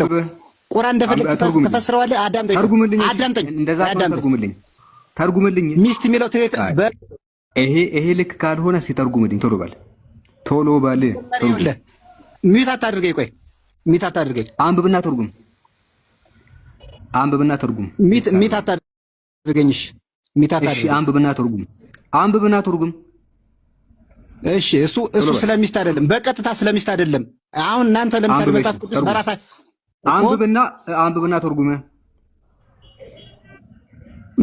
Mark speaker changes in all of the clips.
Speaker 1: ነው። ቁርአን እንደፈለግ ተፈስረዋለህ። አዳምጠኝ።
Speaker 2: እንደዛ ተርጉምልኝ።
Speaker 1: ሚስት የሚለው
Speaker 2: ይሄ ልክ ካልሆነ ሲተርጉምልኝ ቶሎ በል።
Speaker 1: ሚት አታድርገኝ። ቆይ ሚት አታድርገኝ።
Speaker 2: አንብብና ተርጉም።
Speaker 1: ሚት አታድርገኝ። እሺ ሚት አታድርገኝ።
Speaker 2: እሺ አንብብና ተርጉም።
Speaker 1: እሺ እሱ ስለሚስት አይደለም፣ በቀጥታ ስለሚስት አይደለም። አሁን እናንተ ለምሳሌ መጽሐፍ ቅዱስ በራታ
Speaker 2: አንብብና ተርጉም።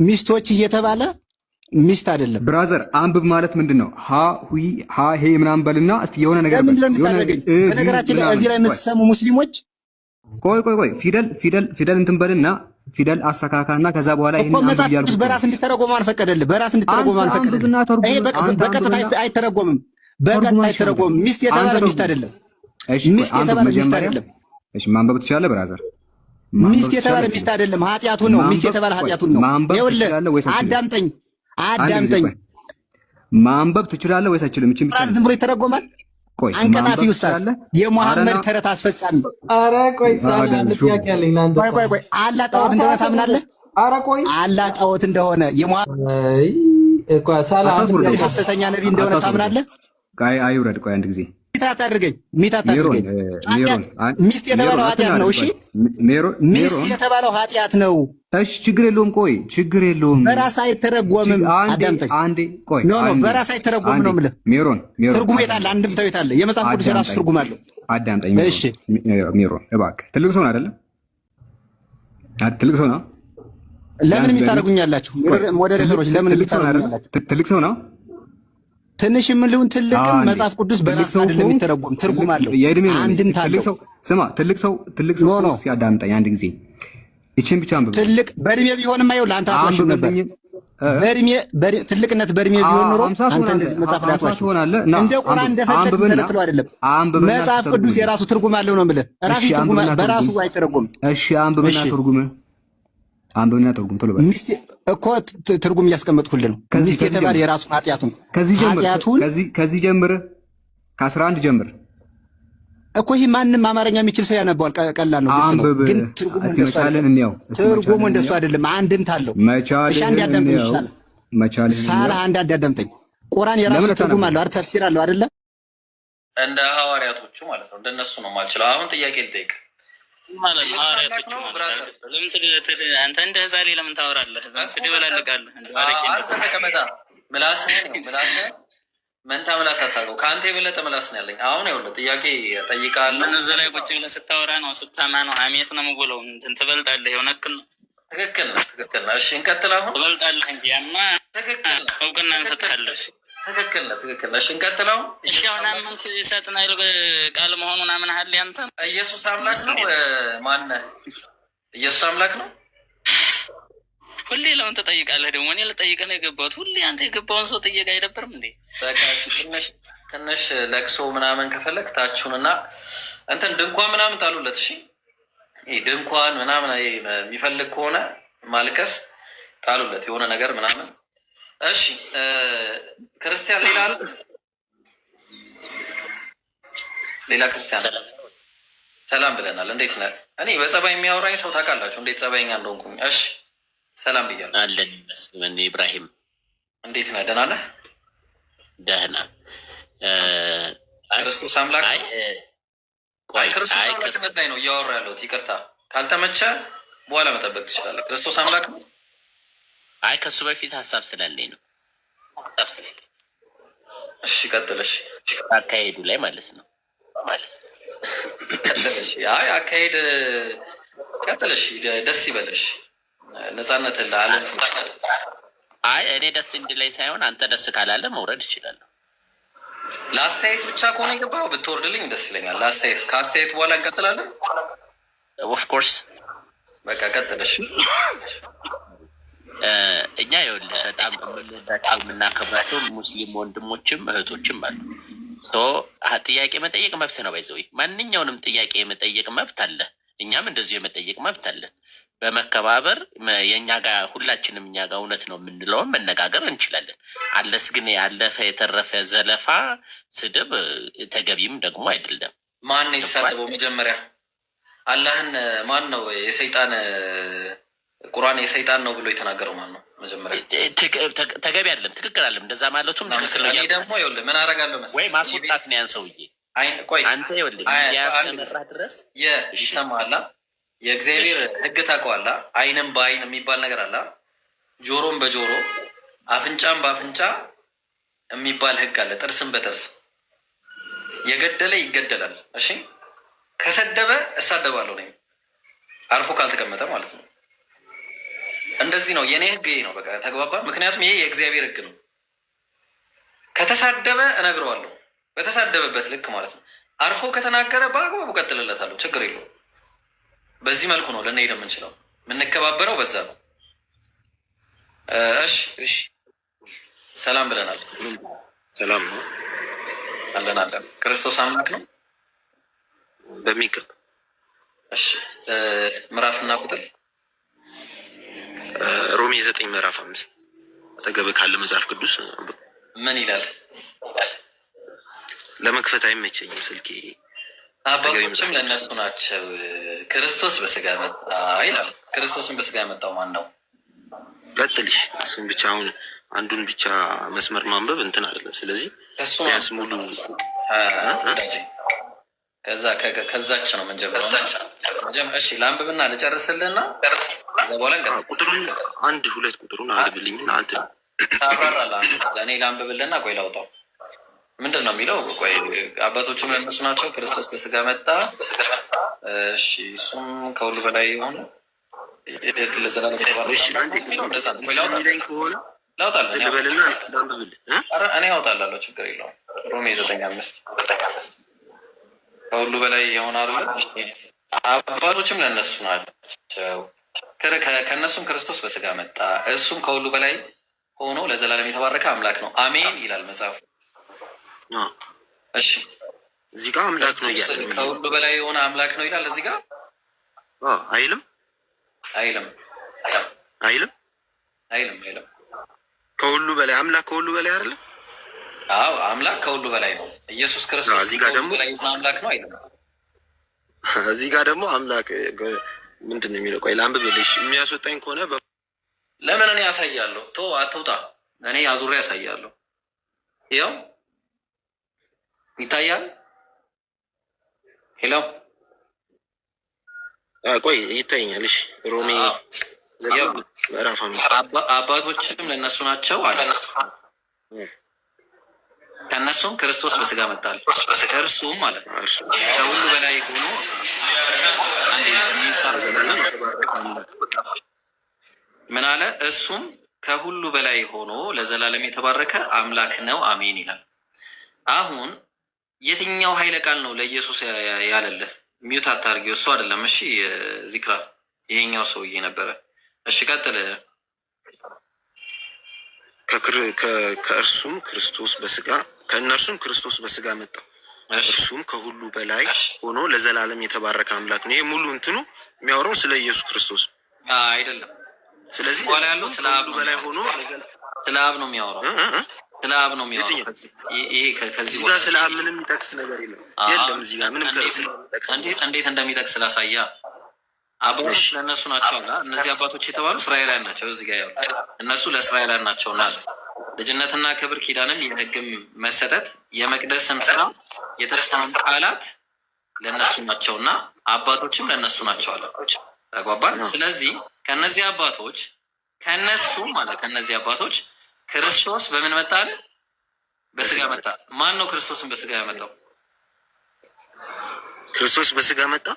Speaker 1: ሚስቶች እየተባለ ሚስት አይደለም
Speaker 2: ብራዘር። አንብብ ማለት ምንድነው? ሀ ሄ ምናምን በልና እስቲ የሆነ ነገር
Speaker 1: በነገራችን ላይ እዚህ ላይ የምትሰሙ ሙስሊሞች
Speaker 2: ቆይ ፊደል እንትን በልና ፊደል አስተካካና ከዛ በኋላ
Speaker 1: ይሄን አንብብ ያልኩት በራስ እንድትተረጎም አልፈቀደልህ። ይሄ በቀጥታ አይተረጎምም። ሚስት የተባለ ሚስት አይደለም።
Speaker 2: እሺ ማንበብ ትችላለህ ብራዘር?
Speaker 1: ሚስት የተባለ ሚስት አይደለም፣ ኃጢአቱን ነው። ሚስት የተባለ ኃጢአቱን ነው። ይኸውልህ አዳምጠኝ።
Speaker 2: ማንበብ ትችላለህ ወይስ አትችልም? እቺ ብቻ
Speaker 1: ዝም ብሎ ይተረጎማል። አንቀጣፊ ኡስታዝ፣ የሙሐመድ ተረት አስፈጻሚ።
Speaker 3: ኧረ ቆይ ጥያቄ አለኝ ለአንተ።
Speaker 1: ቆይ አላህ ጣዖት እንደሆነ ታምናለህ?
Speaker 3: ኧረ ቆይ
Speaker 1: አላህ ጣዖት እንደሆነ የሙሐመድ ሐሰተኛ ነብይ እንደሆነ ታምናለህ?
Speaker 2: አይውረድ። ቆይ አንድ ጊዜ
Speaker 1: ሚት አታድርገኝ። ሚስት የተባለው ኃጢአት ነው። እሺ ሚስት የተባለው ኃጢአት ነው።
Speaker 2: እሺ ችግር የለውም። ቆይ ችግር የለውም።
Speaker 1: በራስ አይተረጎምም። አዳምጠኝ። ኖ በራስ አይተረጎምም ነው የምልህ። ትርጉም የት አለ? አንድምታው የት አለ? የመጽሐፍ ቅዱስ የራሱ ትርጉም አለው።
Speaker 2: አዳምጠኝ። እሺ ሜሮን እባክህ፣ ትልቅ ሰው ነው አይደለም? ትልቅ ሰው ነው።
Speaker 1: ለምን የሚታረጉኛላችሁ ሞዴሬተሮች? ለምን የሚታረጉኛላችሁ?
Speaker 2: ትልቅ ሰው ነው።
Speaker 1: ትንሽ የምልውን ትልቅም መጽሐፍ ቅዱስ በራስ አይደለም የሚተረጎም፣ ትርጉም አለው። አንድምታ አለው።
Speaker 2: ስማ ትልቅ ሰው ሲያዳምጠኝ አንድ ጊዜ ይችን ብቻ አንብብ።
Speaker 1: ትልቅ በእድሜ ቢሆንም አይው ለአንተ አትዋሽም ነበር። ትልቅነት በእድሜ ቢሆን ኖሮ አንተ እንደዚህ መጽሐፍ ላይ አትዋሽም። እንደ ቁርአን እንደፈለግ ተለጥሎ አይደለም። መጽሐፍ ቅዱስ የራሱ ትርጉም አለው ነው የምልህ። ራሱ ትርጉም በራሱ አይተረጎም።
Speaker 2: እሺ አንብብና ተርጉም ቶሎ በል።
Speaker 1: ሚስት እኮ ትርጉም እያስቀመጥኩልህ ነው። ሚስት የተባለ የራሱ ኃጢአቱን
Speaker 2: ከዚህ ጀምር ከ11 ጀምር
Speaker 1: እኮ ይህ ማንም አማርኛ የሚችል ሰው ያነባዋል። ቀላል ነው፣ ግን ትርጉሙ እንደሱ አይደለም። አንድምታ አለው። እሺ አንድ ያዳምጠኝ ይችላል። ሳላህ አንድ ያዳምጠኝ። ቁርአን የራሱ ትርጉም አለው አይደል? ተፍሲር አለው አይደለ?
Speaker 4: እንደ ሐዋርያቶቹ ማለት ነው። እንደነሱ ነው የማልችለው። አሁን ጥያቄ ልጠይቅ
Speaker 5: ማለት ነው። ሐዋርያቶቹ ማለት አንተ እንደ ህዛሌ ለምን ታወራለህ? ትደበላለቃለህ።
Speaker 4: ምላስህን መንታ ምላስ አታውቀው። ከአንተ የበለጠ ምላስ ነው ያለኝ። አሁን ይኸውልህ ጥያቄ እጠይቅሃለሁ።
Speaker 5: እዛ ላይ ቁጭ ብለህ ስታወራ ነው ስታማ ነው ሀሜት ነው የምውለው። እንትን ትበልጣለህ። የሆነ
Speaker 4: ትክክል ነው። እሺ እንቀጥል። አሁን
Speaker 5: ትበልጣለህ እንጂ ያማ እውቅና እንሰጥሃለህ።
Speaker 4: ትክክል ነው። እሺ እንቀጥል። አሁን
Speaker 5: እሺ አሁን አመንት ሳጥናኤል ቃል መሆኑን አምነሃል? ያንተ
Speaker 4: ኢየሱስ አምላክ ነው። ማነህ? ኢየሱስ አምላክ ነው።
Speaker 5: ሁሌ ለምን ትጠይቃለህ? ደግሞ እኔ ልጠይቅህ ነው የገባሁት። ሁሌ አንተ የገባውን ሰው ጥየቅ አይደብርም እንዴ?
Speaker 4: በቃ ትንሽ ለቅሶ ምናምን ከፈለግ ታችሁንና እንትን ድንኳን ምናምን ታሉለት። እሺ ይሄ ድንኳን ምናምን የሚፈልግ ከሆነ ማልቀስ ጣሉለት፣ የሆነ ነገር ምናምን። እሺ ክርስቲያን ሌላ አለ? ሌላ ክርስቲያን ሰላም ብለናል። እንዴት ነህ? እኔ በጸባይ የሚያወራኝ ሰው ታውቃላችሁ እንዴት ጸባይኛ እንደሆንኩኝ። እሺ ሰላም ብያለሁ።
Speaker 5: አለን ይመስገን። ኢብራሂም
Speaker 4: እንዴት ነህ? ደህና ነህ?
Speaker 5: ደህና።
Speaker 4: ክርስቶስ አምላክ ክርስቶስ አምላክነት ላይ ነው እያወራ ያለሁት። ይቅርታ ካልተመቸ በኋላ መጠበቅ ትችላለህ። ክርስቶስ አምላክ ነው።
Speaker 5: አይ ከሱ በፊት ሀሳብ ስላለኝ ነው።
Speaker 4: እሺ ቀጥለሽ።
Speaker 5: አካሄዱ ላይ ማለት ነው
Speaker 4: ቀጥለሽ። አይ አካሄድ ቀጥለሽ፣ ደስ ይበለሽ። ነፃነት ለዓለም
Speaker 5: አይ እኔ ደስ እንድለኝ ሳይሆን አንተ ደስ ካላለ መውረድ እችላለሁ።
Speaker 4: ለአስተያየት ብቻ ከሆነ የገባው ብትወርድልኝ ደስ ይለኛል። ለአስተያየት ከአስተያየት በኋላ እንቀጥላለን።
Speaker 5: ኦፍኮርስ
Speaker 4: በቃ ቀጥለሽ።
Speaker 5: እኛ ይኸውልህ በጣም የምንወዳቸው የምናከብራቸው ሙስሊም ወንድሞችም እህቶችም አሉ። ጥያቄ መጠየቅ መብት ነው። ባይዘው ማንኛውንም ጥያቄ የመጠየቅ መብት አለ። እኛም እንደዚሁ የመጠየቅ መብት አለን። በመከባበር የእኛ ጋር ሁላችንም እኛ ጋር እውነት ነው የምንለውን መነጋገር እንችላለን። አለስ ግን ያለፈ የተረፈ ዘለፋ፣ ስድብ ተገቢም ደግሞ አይደለም።
Speaker 4: ማን የተሳደበው? መጀመሪያ አላህን ማን ነው የሰይጣን ቁርአን የሰይጣን ነው ብሎ የተናገረው ማን ነው? መጀመሪያ
Speaker 5: ተገቢ አይደለም፣ ትክክል አይደለም። እንደዛ ማለቱም ትክክል ነው።
Speaker 4: እኔ ደግሞ ይኸውልህ ምን አደርጋለሁ መሰለህ
Speaker 5: ወይ ማስወጣት ነው ያን ሰውዬ።
Speaker 4: ቆይ
Speaker 5: አንተ ይኸውልህ ያስከመራ ድረስ
Speaker 4: ይሰማሃል። የእግዚአብሔር ህግ ታውቀዋለህ። አይንም በአይን የሚባል ነገር አለ፣ ጆሮም በጆሮ አፍንጫም በአፍንጫ የሚባል ህግ አለ። ጥርስም በጥርስ የገደለ ይገደላል። እሺ ከሰደበ እሳደባለሁ ነኝ፣ አርፎ ካልተቀመጠ ማለት ነው። እንደዚህ ነው የኔ ህግ ነው። በቃ ተግባባ። ምክንያቱም ይሄ የእግዚአብሔር ህግ ነው። ከተሳደበ እነግረዋለሁ በተሳደበበት ልክ ማለት ነው። አርፎ ከተናገረ በአግባቡ ቀጥልለታለሁ፣ ችግር የለውም። በዚህ መልኩ ነው ልንሄድ የምንችለው፣ የምንከባበረው በዛ ነው። እሺ ሰላም ብለናል።
Speaker 6: ሰላም ነው
Speaker 4: አለን። ክርስቶስ አምላክ ነው
Speaker 6: በሚገባ።
Speaker 4: እሺ ምዕራፍና ቁጥር
Speaker 6: ሮሜ 9 ምዕራፍ 5 አጠገብ ካለ መጽሐፍ ቅዱስ
Speaker 4: ምን ይላል?
Speaker 6: ለመክፈት አይመቸኝም ስልኬ።
Speaker 4: አባቶችም ለእነሱ ናቸው፣ ክርስቶስ በስጋ መጣ ይላል። ክርስቶስን በስጋ ያመጣው ማን ነው?
Speaker 6: ቀጥልሽ። እሱን ብቻ አሁን አንዱን ብቻ መስመር ማንበብ እንትን አይደለም። ስለዚህ ቢያንስ ሙሉ
Speaker 4: ከዛች ነው የምንጀምረው። እሺ ለአንብብና ልጨርስልህና ከዛ በኋላ
Speaker 6: ቁጥሩን አንድ ሁለት ቁጥሩን አንብብልኝና አንተ
Speaker 4: ታብራራለህ። እኔ ለአንብብልህና ቆይ ላውጣው። ምንድን ነው የሚለው? ቆይ አባቶቹም ለእነሱ ናቸው፣ ክርስቶስ በስጋ መጣ። እሺ እሱም ከሁሉ በላይ የሆነ ለዘላለም እኔ ያውጣላለሁ፣ ችግር የለውም። ሮሜ 9:5 ከሁሉ በላይ የሆነ አለ። አባቶችም ለእነሱ ናቸው፣ ከእነሱም ክርስቶስ በስጋ መጣ፣ እሱም ከሁሉ በላይ ሆኖ ለዘላለም የተባረከ አምላክ ነው፣ አሜን ይላል መጽሐፉ። እሺ
Speaker 6: እዚህ ጋር አምላክ ነው እያለ
Speaker 4: ከሁሉ በላይ የሆነ አምላክ ነው ይላል እዚህ ጋር
Speaker 6: አይልም? ከሁሉ በላይ አምላክ ከሁሉ በላይ አይደለም?
Speaker 4: አዎ አምላክ ከሁሉ በላይ ነው። ኢየሱስ ክርስቶስ
Speaker 6: እዚህ ጋር ደግሞ
Speaker 4: አምላክ ነው አይልም?
Speaker 6: እዚህ ጋር ደግሞ አምላክ ምንድን ነው የሚለው? ቆይ ላንብብልሽ። የሚያስወጣኝ ከሆነ
Speaker 4: ለምን እኔ ያሳያለሁ። ቶ አትውጣ፣ እኔ አዙሬ ያሳያለሁ። ይኸው ይታያል። ሄሎ
Speaker 6: ቆይ ይታየኛል። እሺ ሮሜ ምዕራፍ 5
Speaker 4: አባቶችም ለእነሱ ናቸው አለ። ከእነሱም ክርስቶስ በስጋ መጣል፣ እርሱም ማለት ከሁሉ በላይ ሆኖ ምን አለ? እሱም ከሁሉ በላይ ሆኖ ለዘላለም የተባረከ አምላክ ነው፣ አሜን ይላል። አሁን የትኛው ኃይለ ቃል ነው ለኢየሱስ ያለልህ? ሚዩት አታርጊው፣ እሱ አይደለም። እሺ ዚክራ ይሄኛው ሰውዬ ነበረ። እሺ ቀጥል።
Speaker 6: ከእርሱም ክርስቶስ በስጋ ከእነርሱም ክርስቶስ በስጋ መጣ፣ እርሱም ከሁሉ በላይ ሆኖ ለዘላለም የተባረከ አምላክ ነው። ይሄ ሙሉ እንትኑ የሚያወራው ስለ ኢየሱስ ክርስቶስ
Speaker 4: አይደለም።
Speaker 6: ስለዚህ
Speaker 4: በኋላ ያለው ስለ አብ
Speaker 6: በላይ ሆኖ
Speaker 4: ስለ አብ ነው የሚያወራው። ስለ አብ ነው የሚያወራው። ይሄ ከዚህ
Speaker 6: ጋር ስለ አብ ምንም የሚጠቅስ ነገር የለም። እዚህ ጋር ምንም
Speaker 4: እንዴት እንደሚጠቅስ ላሳያ። አባቶች ለእነሱ ናቸው እና እነዚህ አባቶች የተባሉ እስራኤላውያን ናቸው። እዚህ ጋር ያሉ እነሱ ለእስራኤላውያን ናቸው እና ልጅነትና ክብር፣ ኪዳንም፣ የሕግም መሰጠት፣ የመቅደስም ስራ፣ የተስፋም ቃላት ለእነሱ ናቸው እና አባቶችም ለእነሱ ናቸው አለ። ተግባባን? ስለዚህ ከነዚህ አባቶች ከነዚህ አባቶች ክርስቶስ በምን መጣ አለ? በስጋ መጣ። ማን ነው ክርስቶስን በስጋ ያመጣው?
Speaker 6: ክርስቶስ በስጋ መጣ።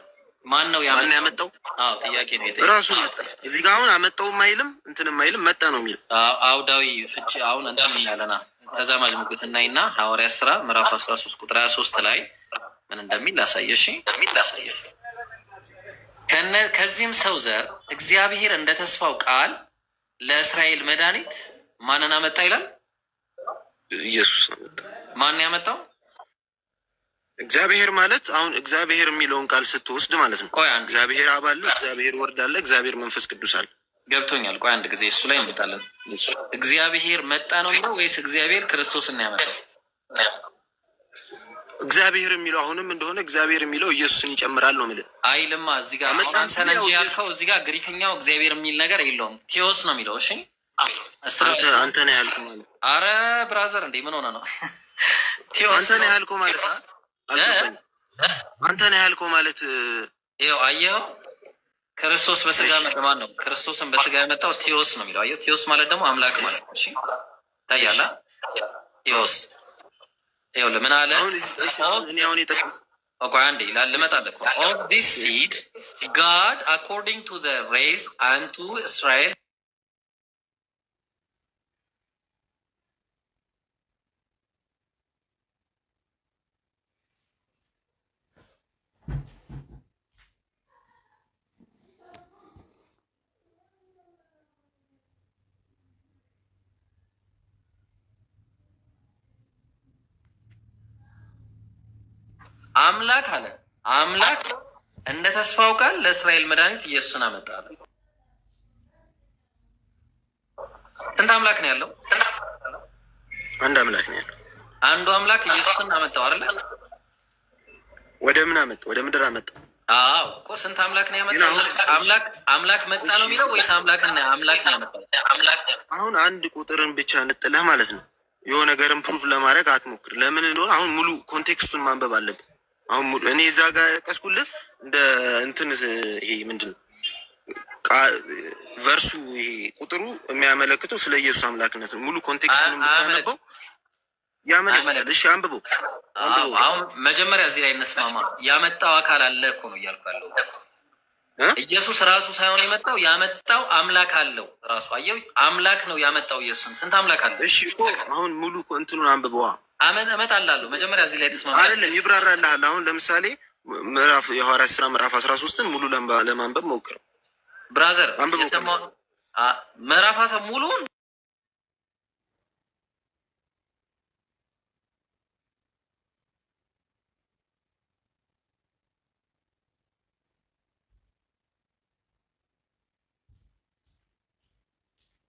Speaker 4: ማን ነው
Speaker 6: ያመጣው?
Speaker 4: አዎ ጥያቄ ነው።
Speaker 6: ራሱ መጣ። እዚህ ጋር አሁን አመጣውም አይልም እንትንም አይልም፣ መጣ ነው የሚል
Speaker 4: አውዳዊ ፍቺ። አሁን እንትን ያለና ተዛማጅ ሙግት እናይና ሐዋርያት ሥራ ምዕራፍ 13 ቁጥር 23 ላይ ምን እንደሚል ላሳየሽ። ከዚህም ሰው ዘር እግዚአብሔር እንደ ተስፋው ቃል ለእስራኤል መድኃኒት ማንን አመጣ ይላል?
Speaker 6: ኢየሱስ አመጣ።
Speaker 4: ማን ያመጣው?
Speaker 6: እግዚአብሔር ማለት አሁን እግዚአብሔር የሚለውን ቃል ስትወስድ ማለት ነው። እግዚአብሔር አብ አለ፣ እግዚአብሔር ወልድ አለ፣ እግዚአብሔር መንፈስ ቅዱስ አለ።
Speaker 4: ገብቶኛል። ቆይ አንድ ጊዜ እሱ ላይ እንመጣለን። እግዚአብሔር መጣ ነው የሚለው ወይስ እግዚአብሔር ክርስቶስን ያመጣው?
Speaker 6: እግዚአብሔር የሚለው አሁንም እንደሆነ እግዚአብሔር የሚለው ኢየሱስን ይጨምራል ነው የምልህ።
Speaker 4: አይልማ እዚህ ጋር አንተ ነህ እንጂ ያልከው እዚህ ጋር ግሪክኛው እግዚአብሔር የሚል ነገር የለውም። ቴዎስ ነው የሚለው። እሺ
Speaker 6: አንተ ነህ ያልከው ማለት።
Speaker 4: አረ ብራዘር እንዴ ምን ሆነ ነው?
Speaker 6: አንተ ነህ ያልከው ማለት አንተ ነህ ያልከው ማለት
Speaker 4: ይኸው አየኸው። ክርስቶስ በስጋ መጥማን ነው። ክርስቶስን በስጋ የመጣው ቴዎስ ነው የሚለው። አየኸው። ቴዎስ ማለት ደግሞ አምላክ ማለት ነው። እሺ ታያላ። ቴዎስ ይኸው ለምን አለ? ቆይ አንዴ ይላል ልመጣለህ እኮ of this seed God according to the race unto Israel አምላክ አለ። አምላክ እንደ ተስፋው ቃል ለእስራኤል መድኃኒት ኢየሱስን አመጣ አለ። ስንት አምላክ ነው ያለው?
Speaker 6: አንድ አምላክ ነው ያለው።
Speaker 4: አንዱ አምላክ ኢየሱስን አመጣው አይደል?
Speaker 6: ወደ ምን አመጣ? ወደ ምድር አመጣ።
Speaker 4: አዎ እኮ ስንት አምላክ ነው ያመጣው? አምላክ መጣ ነው የሚለው ወይስ አምላክ ነው ያመጣው?
Speaker 6: አሁን አንድ ቁጥርን ብቻ እንጥለህ ማለት ነው። የሆነ ነገርን ፕሩፍ ለማድረግ አትሞክር። ለምን እንደሆነ አሁን ሙሉ ኮንቴክስቱን ማንበብ አለብን። አሁን ሙሉ እኔ እዛ ጋር ያቀስኩልህ እንደ እንትን ይሄ ምንድን ነው ቨርሱ ይሄ ቁጥሩ የሚያመለክተው ስለ ኢየሱስ አምላክነት ነው። ሙሉ ኮንቴክስቱን የምታነበው ያመለክታል። እሺ አንብበው።
Speaker 4: አሁን መጀመሪያ እዚህ ላይ እንስማማ። ያመጣው አካል አለ እኮ ነው እያልኩ ያለው። ኢየሱስ ራሱ ሳይሆን የመጣው ያመጣው አምላክ አለው ራሱ። አየው አምላክ ነው ያመጣው ኢየሱስን። ስንት አምላክ አለ?
Speaker 6: እሺ እኮ አሁን ሙሉ እንትኑን አንብበዋ።
Speaker 4: እመጣላለሁ። መጀመሪያ እዚህ ላይ ተስማማ
Speaker 6: አይደለም፣ ይብራራልሃል። አሁን ለምሳሌ ምዕራፍ የሐዋርያት ሥራ ምዕራፍ 13ን ሙሉ ለማንበብ ሞክር
Speaker 4: ብራዘር። ምዕራፍ 10 ሙሉን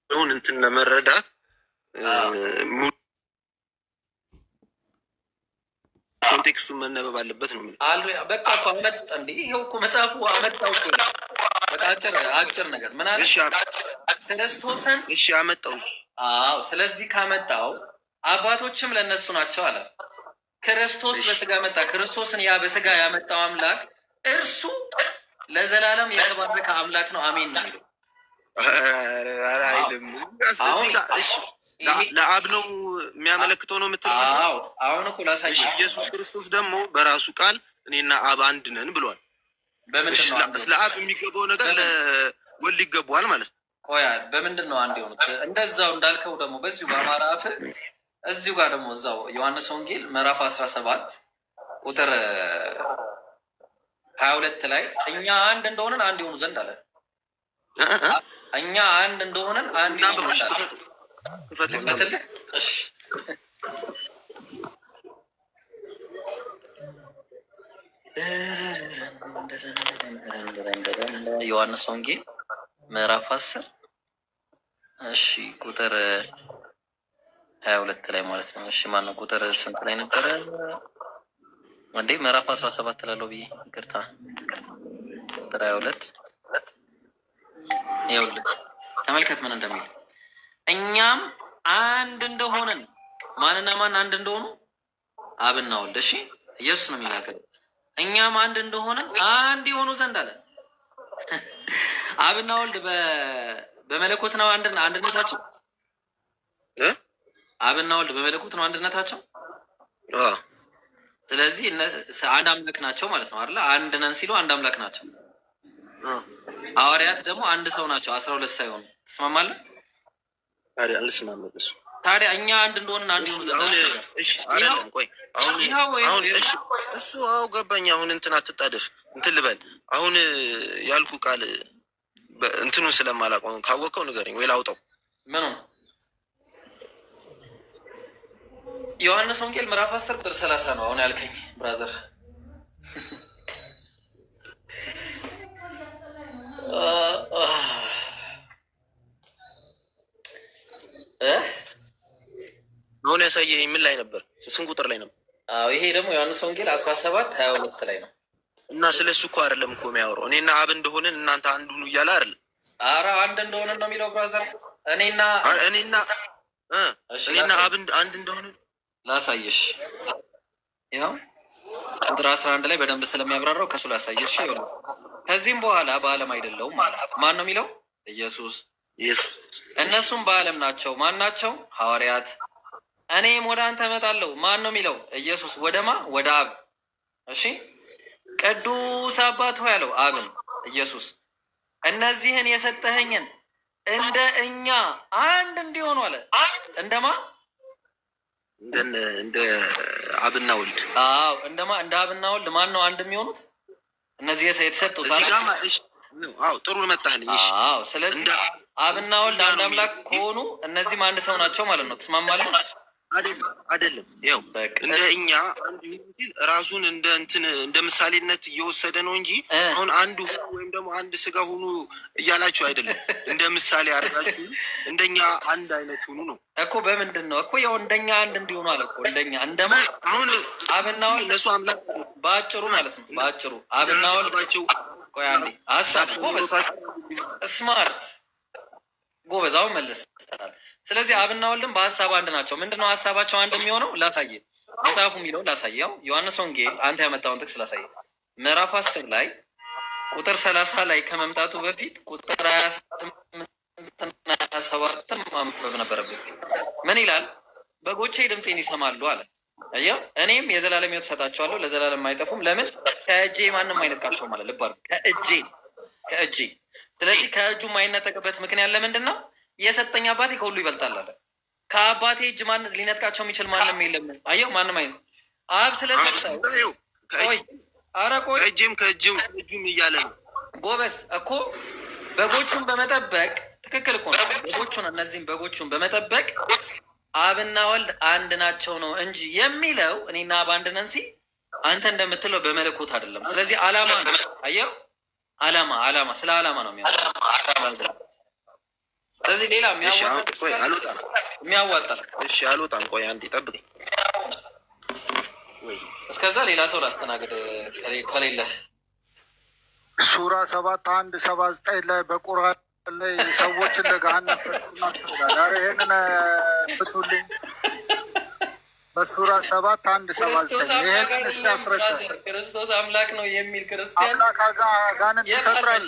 Speaker 6: አሁን እንትን ለመረዳት ኮንቴክስቱን መነበብ አለበት ነው።
Speaker 4: በቃ እኮ አመጣ እንዴ! ይሄው እኮ መጽሐፉ አመጣው እኮ በቃ አጭር ነገር ምን አለ? ክርስቶስን
Speaker 6: እሺ አመጣው።
Speaker 4: አዎ ስለዚህ ካመጣው አባቶችም ለነሱ ናቸው አለ። ክርስቶስ በስጋ መጣ። ክርስቶስን ያ በስጋ ያመጣው አምላክ እርሱ ለዘላለም የተባረከ አምላክ ነው። አሜን ነው የሚለው።
Speaker 6: ለአብ ነው የሚያመለክተው ነው የምትለው።
Speaker 4: አሁን እኮ ላሳየህ።
Speaker 6: ኢየሱስ ክርስቶስ ደግሞ በራሱ ቃል እኔና አብ አንድ ነን ብሏል። ለአብ የሚገባው ነገር ለወልድ ይገባዋል ማለት ነው።
Speaker 4: ቆያ በምንድን ነው አንድ የሆኑት? እንደዛው እንዳልከው ደግሞ በዚሁ በአማራ አፍ እዚሁ ጋር ደግሞ እዛው ዮሐንስ ወንጌል ምዕራፍ 17 ቁጥር 22 ላይ እኛ አንድ እንደሆነን አንድ የሆኑ ዘንድ አለ። እኛ አንድ እንደሆነን አንድ የሆኑ ዘንድ አለ። ልክፈትልህ? እሺ ዮሐንስ ወንጌል ምዕራፍ 10 እሺ ቁጥር 22 ላይ ማለት ነው። እሺ ማነው ቁጥር ስንት ላይ ነበረ እንዴ? ምዕራፍ 17 ላለው ብዬ ይቅርታ። ቁጥር 22 ይኸውልህ ተመልከት ምን እንደሚል። እኛም አንድ እንደሆነን ማንና ማን አንድ እንደሆኑ አብና ወልድ። እሺ ኢየሱስ ነው የሚናገረው። እኛም አንድ እንደሆነን አንድ የሆኑ ዘንድ አለ። አብና ወልድ በመለኮት ነው አንድነታቸው። አብና ወልድ በመለኮት ነው አንድነታቸው። ስለዚህ አንድ አምላክ ናቸው ማለት ነው አይደል? አንድ ነን ሲሉ አንድ አምላክ ናቸው። ሐዋርያት ደግሞ አንድ ሰው ናቸው፣ 12 ሳይሆኑ። ትስማማለህ? ታዲያ እኛ አንድ እንደሆነን አንድ ይሆኑ ዘንድ
Speaker 6: እሱ ገባኝ። አሁን እንትን አትጣደፍ እንትን ልበል። አሁን ያልኩ ቃል እንትኑን ስለማላውቀው ነው። ካወቀው ንገረኝ ወይ ላውጣው።
Speaker 4: ምኑ? ዮሐንስ ወንጌል ምዕራፍ 10 ቁጥር 30 ነው አሁን ያልከኝ ብራዘር።
Speaker 6: አሁን ያሳየኝ ምን ላይ ነበር? ስንት ቁጥር ላይ ነበር?
Speaker 4: ይሄ ደግሞ ዮሐንስ ወንጌል 17:22 ላይ ነው።
Speaker 6: እና ስለሱ እኮ አይደለም እኮ የሚያወራው እኔና አብ እንደሆንን እናንተ አንድ ሁኑ እያለ አይደል?
Speaker 4: ኧረ አንድ እንደሆነ ነው የሚለው ብራዘር። እኔና
Speaker 6: አብ አንድ እንደሆነ
Speaker 4: ላሳየሽ። ይኸው ቁጥር 11 ላይ በደንብ ስለሚያብራራው ከሱ ላሳየሽ። ከዚህም በኋላ በዓለም አይደለሁም ማለት ማን ነው የሚለው? ኢየሱስ። እነሱም በዓለም ናቸው። ማን ናቸው? ሐዋርያት። እኔም ወደ አንተ እመጣለሁ። ማን ነው የሚለው? ኢየሱስ። ወደማ? ወደ አብ። እሺ፣ ቅዱስ አባት ሆይ ያለው አብን ኢየሱስ። እነዚህን የሰጠኸኝን እንደ እኛ አንድ እንዲሆኑ አለ። እንደማ?
Speaker 6: እንደ አብና ወልድ።
Speaker 4: አዎ፣ እንደማ? እንደ አብና ወልድ። ማን ነው አንድ የሚሆኑት? እነዚህ የተሰጡት።
Speaker 6: አዎ፣ ጥሩ መጣህልኝ።
Speaker 4: አዎ፣ ስለዚህ አብና ወልድ አንድ አምላክ ከሆኑ እነዚህም አንድ ሰው ናቸው ማለት ነው። ትስማማለህ?
Speaker 6: አይደለም። ያው እንደ እኛ አንድ ሲል ራሱን እንደ ምሳሌነት እየወሰደ ነው እንጂ አሁን አንድ ወይም ደግሞ አንድ ስጋ ሁኑ እያላችሁ አይደለም። እንደ ምሳሌ አድርጋችሁ እንደኛ አንድ አይነት ሁኑ ነው
Speaker 4: እኮ። በምንድን ነው እኮ? ያው እንደኛ አንድ እንዲሆኑ አለ እኮ። እንደኛ እንደማ
Speaker 6: አሁን
Speaker 4: አብና ወልድ
Speaker 6: እነሱ አምላክ
Speaker 4: በአጭሩ ማለት ነው። በአጭሩ አብና ወልድ። ቆይ አንዴ ሀሳብ ጎበዝ፣ ስማርት ጎበዝ። አሁን መለስ። ስለዚህ አብና ወልድም በሀሳብ አንድ ናቸው። ምንድነው ሀሳባቸው አንድ የሚሆነው? ላሳየ፣ መጽሐፉ የሚለው ላሳየው። ዮሐንስ ወንጌል አንተ ያመጣውን ጥቅስ ላሳየ። ምዕራፍ 10 ላይ ቁጥር 30 ላይ ከመምጣቱ በፊት ቁጥር 28ና 27 ማንበብ ነበረብን። ምን ይላል? በጎቼ ድምፄን ይሰማሉ አለ። አየው፣ እኔም የዘላለም ሕይወት እሰጣቸዋለሁ፣ ለዘላለም አይጠፉም። ለምን? ከእጄ ማንም አይነጥቃቸውም አለ። ልብ አድርግ፣ ከእጄ። ስለዚህ ከእጁ የማይነጠቅበት ምክንያት ለምንድን ነው? የሰጠኝ አባቴ ከሁሉ ይበልጣል አለ። ከአባቴ እጅ ማን ሊነጥቃቸው የሚችል ማንም የለም። አየው፣ ማንም አይነት አብ ስለሰጠው። ቆይ፣ ኧረ ቆይ፣
Speaker 6: ከእጁም እያለ ነው።
Speaker 4: ጎበዝ እኮ በጎቹን በመጠበቅ ትክክል እኮ ነው። በጎቹን እነዚህም በጎቹን በመጠበቅ አብና ወልድ አንድ ናቸው ነው እንጂ የሚለው እኔና አብ አንድ ነን ሲል አንተ እንደምትለው በመለኮት አይደለም። ስለዚህ አላማ ነው። አየው፣ አላማ ስለ አላማ ነው የሚያወራው። ስለዚህ ሌላ የሚያዋጣ
Speaker 6: እሺ፣ አልወጣም። ቆይ አንዴ ጠብቀኝ።
Speaker 4: እስከዛ ሌላ ሰው ላስተናግድ ከሌለ
Speaker 7: ሱራ 7:1-7:9 ላይ በቁርአን ላይ ሰዎችን ለገሃነም ፍቱና ይሄንን ፍቱልኝ። በሱራ 7:1-7:9 ይሄንን እስኪያስረዳኝ።
Speaker 4: ክርስቶስ አምላክ ነው የሚል ክርስቲያን
Speaker 7: ጋንን ይፈጥራል።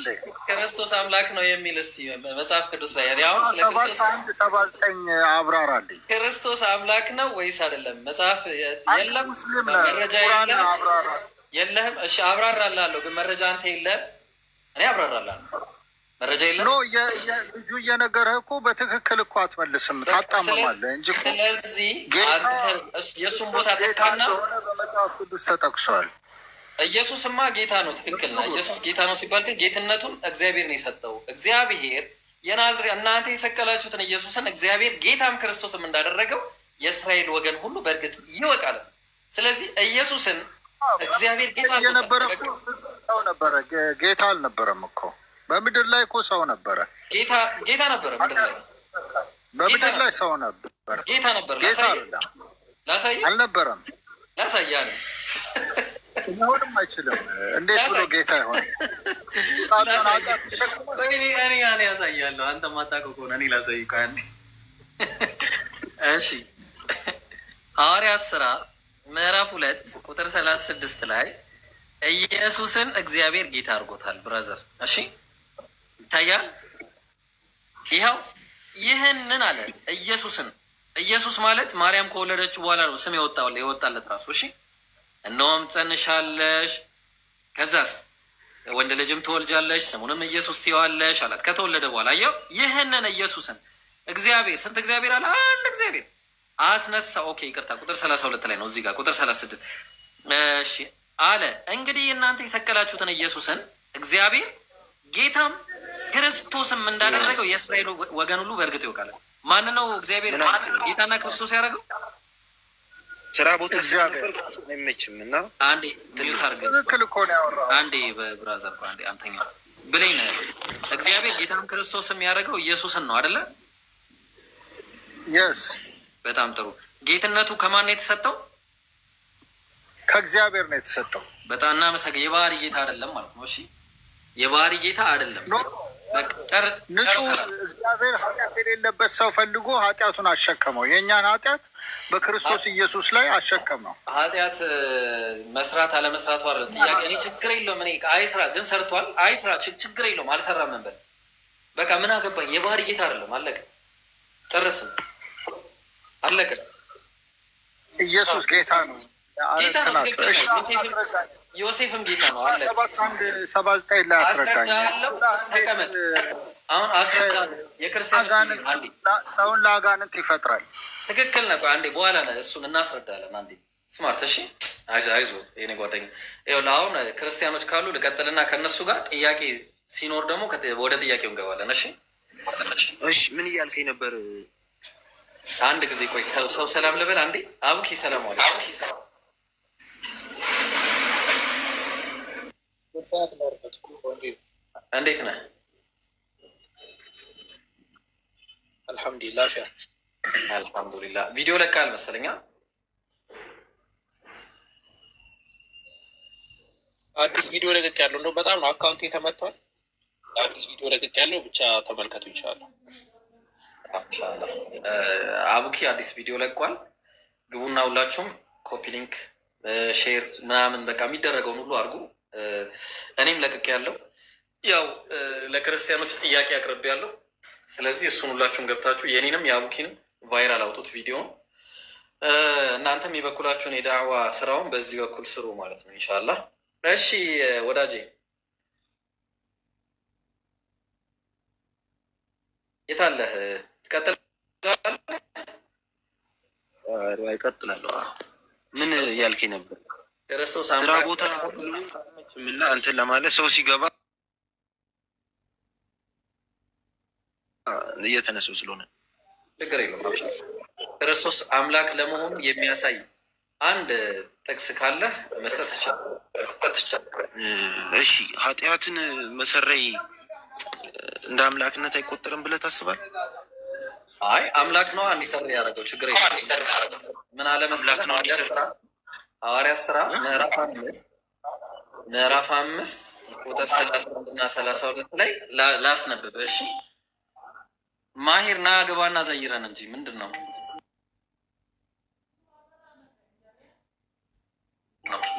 Speaker 4: ክርስቶስ አምላክ ነው የሚል እስቲ መጽሐፍ ቅዱስ ላይ አሁን ስለ ክርስቶስ
Speaker 7: 7:1-7:9 አብራራልኝ።
Speaker 4: ክርስቶስ አምላክ ነው ወይስ አይደለም? መጽሐፍ የለም፣ መረጃ የለህም። እሺ አብራራላለሁ፣ ግን መረጃ አንተ የለህም። እኔ አብራራላለሁ፣ መረጃ የለም።
Speaker 7: ኖ ልጁ እየነገረህ እኮ በትክክል እኮ አትመልስም፣ ታጣምማለህ እንጂ።
Speaker 4: ስለዚህ የእሱን ቦታ ተካና
Speaker 7: በመጽሐፍ ቅዱስ ተጠቅሷል።
Speaker 4: ኢየሱስማ ጌታ ነው፣ ትክክል ነው። ኢየሱስ ጌታ ነው ሲባል ግን ጌትነቱን እግዚአብሔር ነው የሰጠው። እግዚአብሔር እናንተ የሰቀላችሁትን ኢየሱስን እግዚአብሔር ጌታም ክርስቶስም እንዳደረገው የእስራኤል ወገን ሁሉ በእርግጥ ይወቃል። ስለዚህ ኢየሱስን እግዚአብሔር ጌታ
Speaker 7: የነበረ ሰው ነበረ፣ ጌታ አልነበረም እኮ። በምድር ላይ እኮ ሰው ነበረ፣
Speaker 4: ጌታ ነበረ።
Speaker 7: በምድር ላይ ሰው ነበረ፣
Speaker 4: ጌታ ነበረ። ላሳየህ
Speaker 7: አልነበረም?
Speaker 4: ላሳየህ አለ።
Speaker 7: ሊሆንም አይችልም። እንዴት ብሎ ጌታ ይሆን?
Speaker 4: እኔ ያሳያለሁ። አንተ ማታውቀው ከሆነ እኔ ላሳይህ ከአንዴ። እሺ፣ ሐዋርያት ሥራ ምዕራፍ 2 ቁጥር 36 ላይ ኢየሱስን እግዚአብሔር ጌታ አድርጎታል። ብራዘር፣ እሺ ይታያል። ይኸው ይህንን አለ ኢየሱስን። ኢየሱስ ማለት ማርያም ከወለደችው በኋላ ነው ስም የወጣለት ራሱ። እሺ፣ እነሆም ትጸንሻለሽ፣ ከዛስ ወንድ ልጅም ትወልጃለሽ፣ ስሙንም ኢየሱስ ትይዋለሽ አላት። ከተወለደ በኋላ ይኸው ይህንን ኢየሱስን እግዚአብሔር፣ ስንት እግዚአብሔር አለ? አንድ እግዚአብሔር አስነሳ። ኦኬ ይቅርታ፣ ቁጥር 32 ላይ ነው እዚህ ጋር ቁጥር 36። እሺ አለ እንግዲህ እናንተ የሰቀላችሁትን ኢየሱስን እግዚአብሔር ጌታም ክርስቶስም እንዳደረገው የእስራኤል ወገን ሁሉ በእርግጥ ይወቃል። ማን ነው እግዚአብሔር ጌታና ክርስቶስ ያደረገው?
Speaker 6: ስራ ቦታ አይመችም እና
Speaker 4: አንዴ ሚዩት አድርገህ
Speaker 7: ትክክል እኮ ነው ያወራው።
Speaker 4: አንዴ በብራዘር አንዴ አንተኛ ብለኝ ነው። እግዚአብሔር ጌታም ክርስቶስም ያደረገው ኢየሱስን ነው አይደለ?
Speaker 7: የስ
Speaker 4: በጣም ጥሩ። ጌትነቱ ከማን ነው የተሰጠው?
Speaker 7: ከእግዚአብሔር ነው የተሰጠው።
Speaker 4: በጣም እናመሰግን። የባህሪ ጌታ አይደለም ማለት ነው። እሺ የባህሪ ጌታ አይደለም።
Speaker 7: ንጹህ እግዚአብሔር ኃጢአት የሌለበት ሰው ፈልጎ ኃጢአቱን አሸከመው። የእኛን ኃጢአት በክርስቶስ ኢየሱስ ላይ አሸከመው።
Speaker 4: ኃጢአት መስራት አለመስራቱ አለ ጥያቄ። እኔ ችግር የለውም እኔ አይስራ፣ ግን ሰርቷል። አይስራ ችግር የለውም። አልሰራም መንበል በቃ ምን አገባኝ። የባህሪ ጌታ አይደለም። አለቀ። ጨርስም አለቀ።
Speaker 7: ኢየሱስ ጌታ ነው።
Speaker 4: ጌታ ነው። ዮሴፍም ጌታ ነው። አለ
Speaker 7: 79 ላይ
Speaker 4: አስረዳለሁ። ተቀመጥ። አሁን አስረዳለሁ። የክርስቲያን
Speaker 7: ሰውን ለአጋንንት ይፈጥራል።
Speaker 4: ትክክል ነው። አንዴ በኋላ እሱን እናስረዳለን። አንዴ ስማርት። እሺ አይዞህ የኔ ጓደኛ። ይኸውልህ አሁን ክርስቲያኖች ካሉ ልቀጥልና ከእነሱ ጋር ጥያቄ ሲኖር ደግሞ ወደ ጥያቄው እንገባለን። እሺ
Speaker 6: እሺ። ምን እያልከኝ ነበር?
Speaker 4: አንድ ጊዜ ቆይ፣ ሰው ሰላም ልበል አንዴ። አቡኪ ሰላም ዋለ። እንዴት ነህ?
Speaker 8: አልሐምዱሊላህ።
Speaker 4: አልሐምዱሊላህ። ቪዲዮ ለቃል መሰለኛ።
Speaker 8: አዲስ ቪዲዮ ለቅቅ ያለው እንደው በጣም ነው አካውንት ተመቷል። አዲስ ቪዲዮ ለቅቅ ያለው ብቻ ተመልከቱ ይቻላል።
Speaker 4: አቡኪ አዲስ ቪዲዮ ለቋል። ግቡና ሁላችሁም ኮፒ ሊንክ፣ ሼር ምናምን በቃ የሚደረገውን ሁሉ አድርጉ። እኔም ለቅቅ ያለው ያው ለክርስቲያኖች ጥያቄ አቅርቤ ያለው። ስለዚህ እሱን ሁላችሁም ገብታችሁ የኔንም የአቡኪንም ቫይራል አውጡት ቪዲዮን። እናንተም የበኩላችሁን የዳዕዋ ስራውን በዚህ በኩል ስሩ ማለት ነው ኢንሻላህ። እሺ ወዳጄ የታለህ?
Speaker 6: ይቀጥላለሁ። ምን እያልከኝ ነበር?
Speaker 4: ክርስቶስ
Speaker 6: ስራ ቦታ ምና እንትን ለማለት ሰው ሲገባ እየተነሱ ስለሆነ
Speaker 4: ችግር የለውም። ክርስቶስ አምላክ ለመሆኑ የሚያሳይ አንድ ጥቅስ ካለ መስጠት ትችላለህ።
Speaker 6: እሺ ኃጢአትን መሰረይ እንደ አምላክነት አይቆጠርም ብለህ ታስባለህ?
Speaker 4: አይ አምላክ ነው እንዲሰራ ያደረገው ችግር የለም። ምን አለ መሰለህ ሐዋርያት ሥራ ምዕራፍ 5 ቁጥር 31 እና 32 ላይ ላስነብብ። እሺ ማሂር ና ግባና ዘይረን እንጂ ምንድን ነው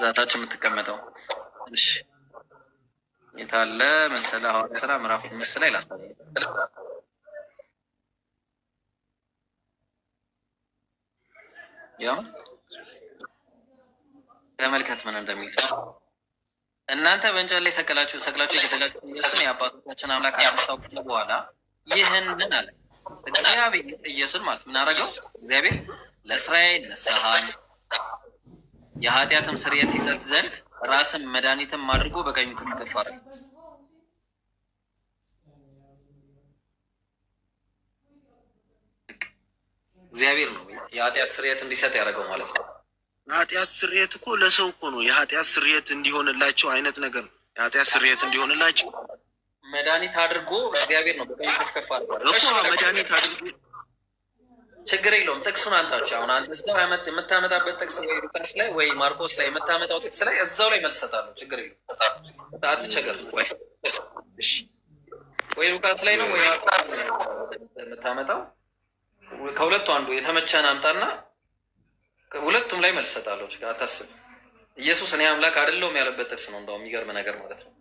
Speaker 4: ዛታችን የምትቀመጠው? እሺ የታለ መሰለህ ሐዋርያት ሥራ ምዕራፍ 5 ላይ ላስነብብ። ያው ተመልከት ምን እንደሚል። እናንተ በእንጨት ላይ ሰቅላችሁ የገደላችሁ ኢየሱስን የአባቶቻችን አምላክ አስነሳው በኋላ ይህንን አለ እግዚአብሔር ኢየሱስን ማለት ምን አደረገው? እግዚአብሔር ለእስራኤል ንስሐን የኃጢአትም ስርየት ይሰጥ ዘንድ ራስን መድኃኒትም አድርጎ በቀኙ ከፍ ከፍ አደረገ። እግዚአብሔር ነው የኃጢአት ስርየት እንዲሰጥ ያደረገው ማለት ነው።
Speaker 6: የኃጢአት ስርየት እኮ ለሰው እኮ ነው። የኃጢአት ስርየት እንዲሆንላቸው አይነት ነገር ነው። የኃጢአት ስርየት እንዲሆንላቸው
Speaker 4: መድኃኒት አድርጎ እግዚአብሔር ነው በቀኝ ከፍ ከፍ አድርጎ
Speaker 6: መድኃኒት አድርጎ።
Speaker 4: ችግር የለውም። ጥቅሱን አንታችሁ አሁን አንተ እዛው የምታመጣበት ጥቅስ ወይ ሉቃስ ላይ ወይ ማርቆስ ላይ የምታመጣው ጥቅስ ላይ እዛው ላይ መልስ እሰጣለሁ። ችግር የለውም። አትቸገር። ወይ ሉቃስ ላይ ነው ወይ ማርቆስ ላይ የምታመጣው ከሁለቱ አንዱ የተመቸን አምጣና ሁለቱም ላይ መልስ እሰጣለሁ። አታስብ። ኢየሱስ እኔ አምላክ አይደለሁም ያለበት ጥቅስ ነው። እንደው የሚገርም ነገር ማለት ነው።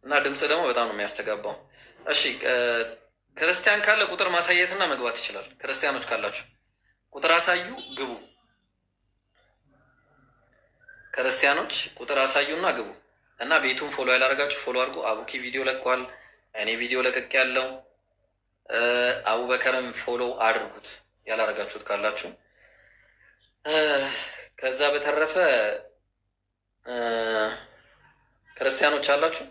Speaker 4: እና ድምፅ ደግሞ በጣም ነው የሚያስተጋባው። እሺ ክርስቲያን ካለ ቁጥር ማሳየትና መግባት ይችላል። ክርስቲያኖች ካላችሁ ቁጥር አሳዩ፣ ግቡ። ክርስቲያኖች ቁጥር አሳዩና ግቡ። እና ቤቱን ፎሎ ያላደረጋችሁ ፎሎ አድርጉ። አቡኪ ቪዲዮ ለቋል። እኔ ቪዲዮ ለቀቅ ያለው አቡበከርም ፎሎ አድርጉት ያላረጋችሁት ካላችሁ። ከዛ በተረፈ ክርስቲያኖች አላችሁ?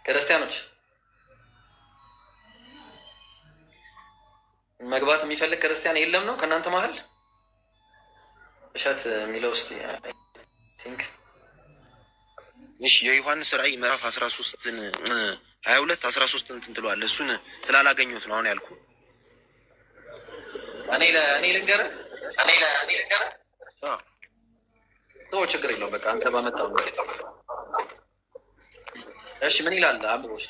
Speaker 4: ክርስቲያኖች መግባት የሚፈልግ ክርስቲያን የለም ነው ከእናንተ መሀል? እሸት የሚለው እስኪ ቲንክ
Speaker 6: እሺ የዮሐንስ ራእይ ምዕራፍ 13ን 22 13 እንትን ትለዋለህ። እሱን ስላላገኘሁት ነው አሁን ያልኩህ።
Speaker 4: እኔ ልንገርህ ችግር የለውም። በቃ አንተ ባመጣው። እሺ ምን ይላል? አንብቦች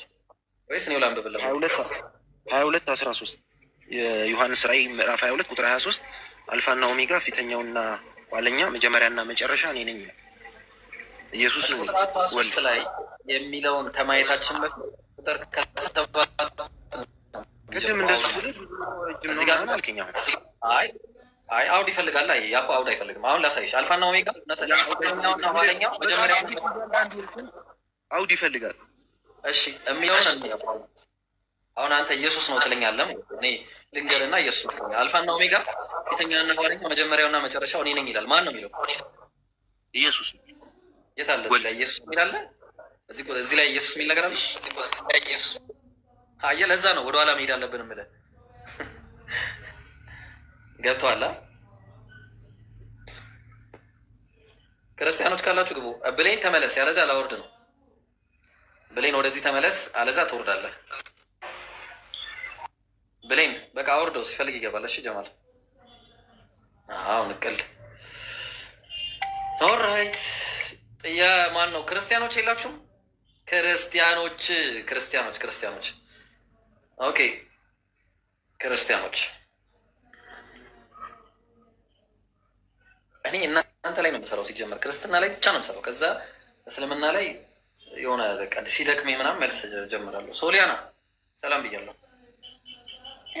Speaker 4: ወይስ እኔው ላንብብልህ?
Speaker 6: 22:13 የዮሐንስ ራእይ ምዕራፍ 22 ቁጥር 23 አልፋና ኦሜጋ ፊተኛውና ኋለኛ መጀመሪያና መጨረሻ እኔ ነኝ። ኢየሱስ ነው።
Speaker 4: ቁጥር 13 ላይ የሚለውን ከማየታችን በፊት ቁጥር
Speaker 6: ቅድም እንደሱ እዚህ ጋር አልከኝ።
Speaker 4: አይ አውድ ይፈልጋል። ያኮ አውድ አይፈልግም። አሁን ላሳይሽ። አልፋና ኦሜጋ ፊተኛውና ኋለኛው መጀመሪያ
Speaker 6: አውድ ይፈልጋል።
Speaker 4: እሺ የሚለውን አሁን አንተ ኢየሱስ ነው ትለኛለህ። እኔ ልንገርና ኢየሱስ ነው። አልፋና ኦሜጋ ፊተኛውና ኋለኛው መጀመሪያውና መጨረሻው እኔ ነኝ ይላል። ማን ነው የሚለው?
Speaker 6: ኢየሱስ።
Speaker 4: የት አለ? እዚህ ላይ ኢየሱስ የሚል አለ? እዚህ ላይ ኢየሱስ የሚል ነገር አለ? አየህ፣ ለዛ ነው ወደኋላ መሄድ አለብን የምልህ። ገብቶሃል? ክርስቲያኖች ካላችሁ ግቡ። ብሌን ተመለስ፣ ያለዛ ላወርድ ነው። ብሌን ወደዚህ ተመለስ፣ አለዛ ትወርዳለህ። ብሌን በቃ አውርደው፣ ሲፈልግ ይገባል። እሺ ጀማል። አዎ ንቅል። ኦልራይት። ማን ነው? ክርስቲያኖች የላችሁም? ክርስቲያኖች ኦኬ። ክርስቲያኖች እኔ እናንተ ላይ ነው የምሰራው። ሲጀመር ክርስትና ላይ ብቻ ነው የምሰራው። ከዛ እስልምና ላይ የሆነ በቃ ሲደክሜ ምናምን መልስ ጀምራለሁ። ሶሊያና ሰላም ብያለሁ።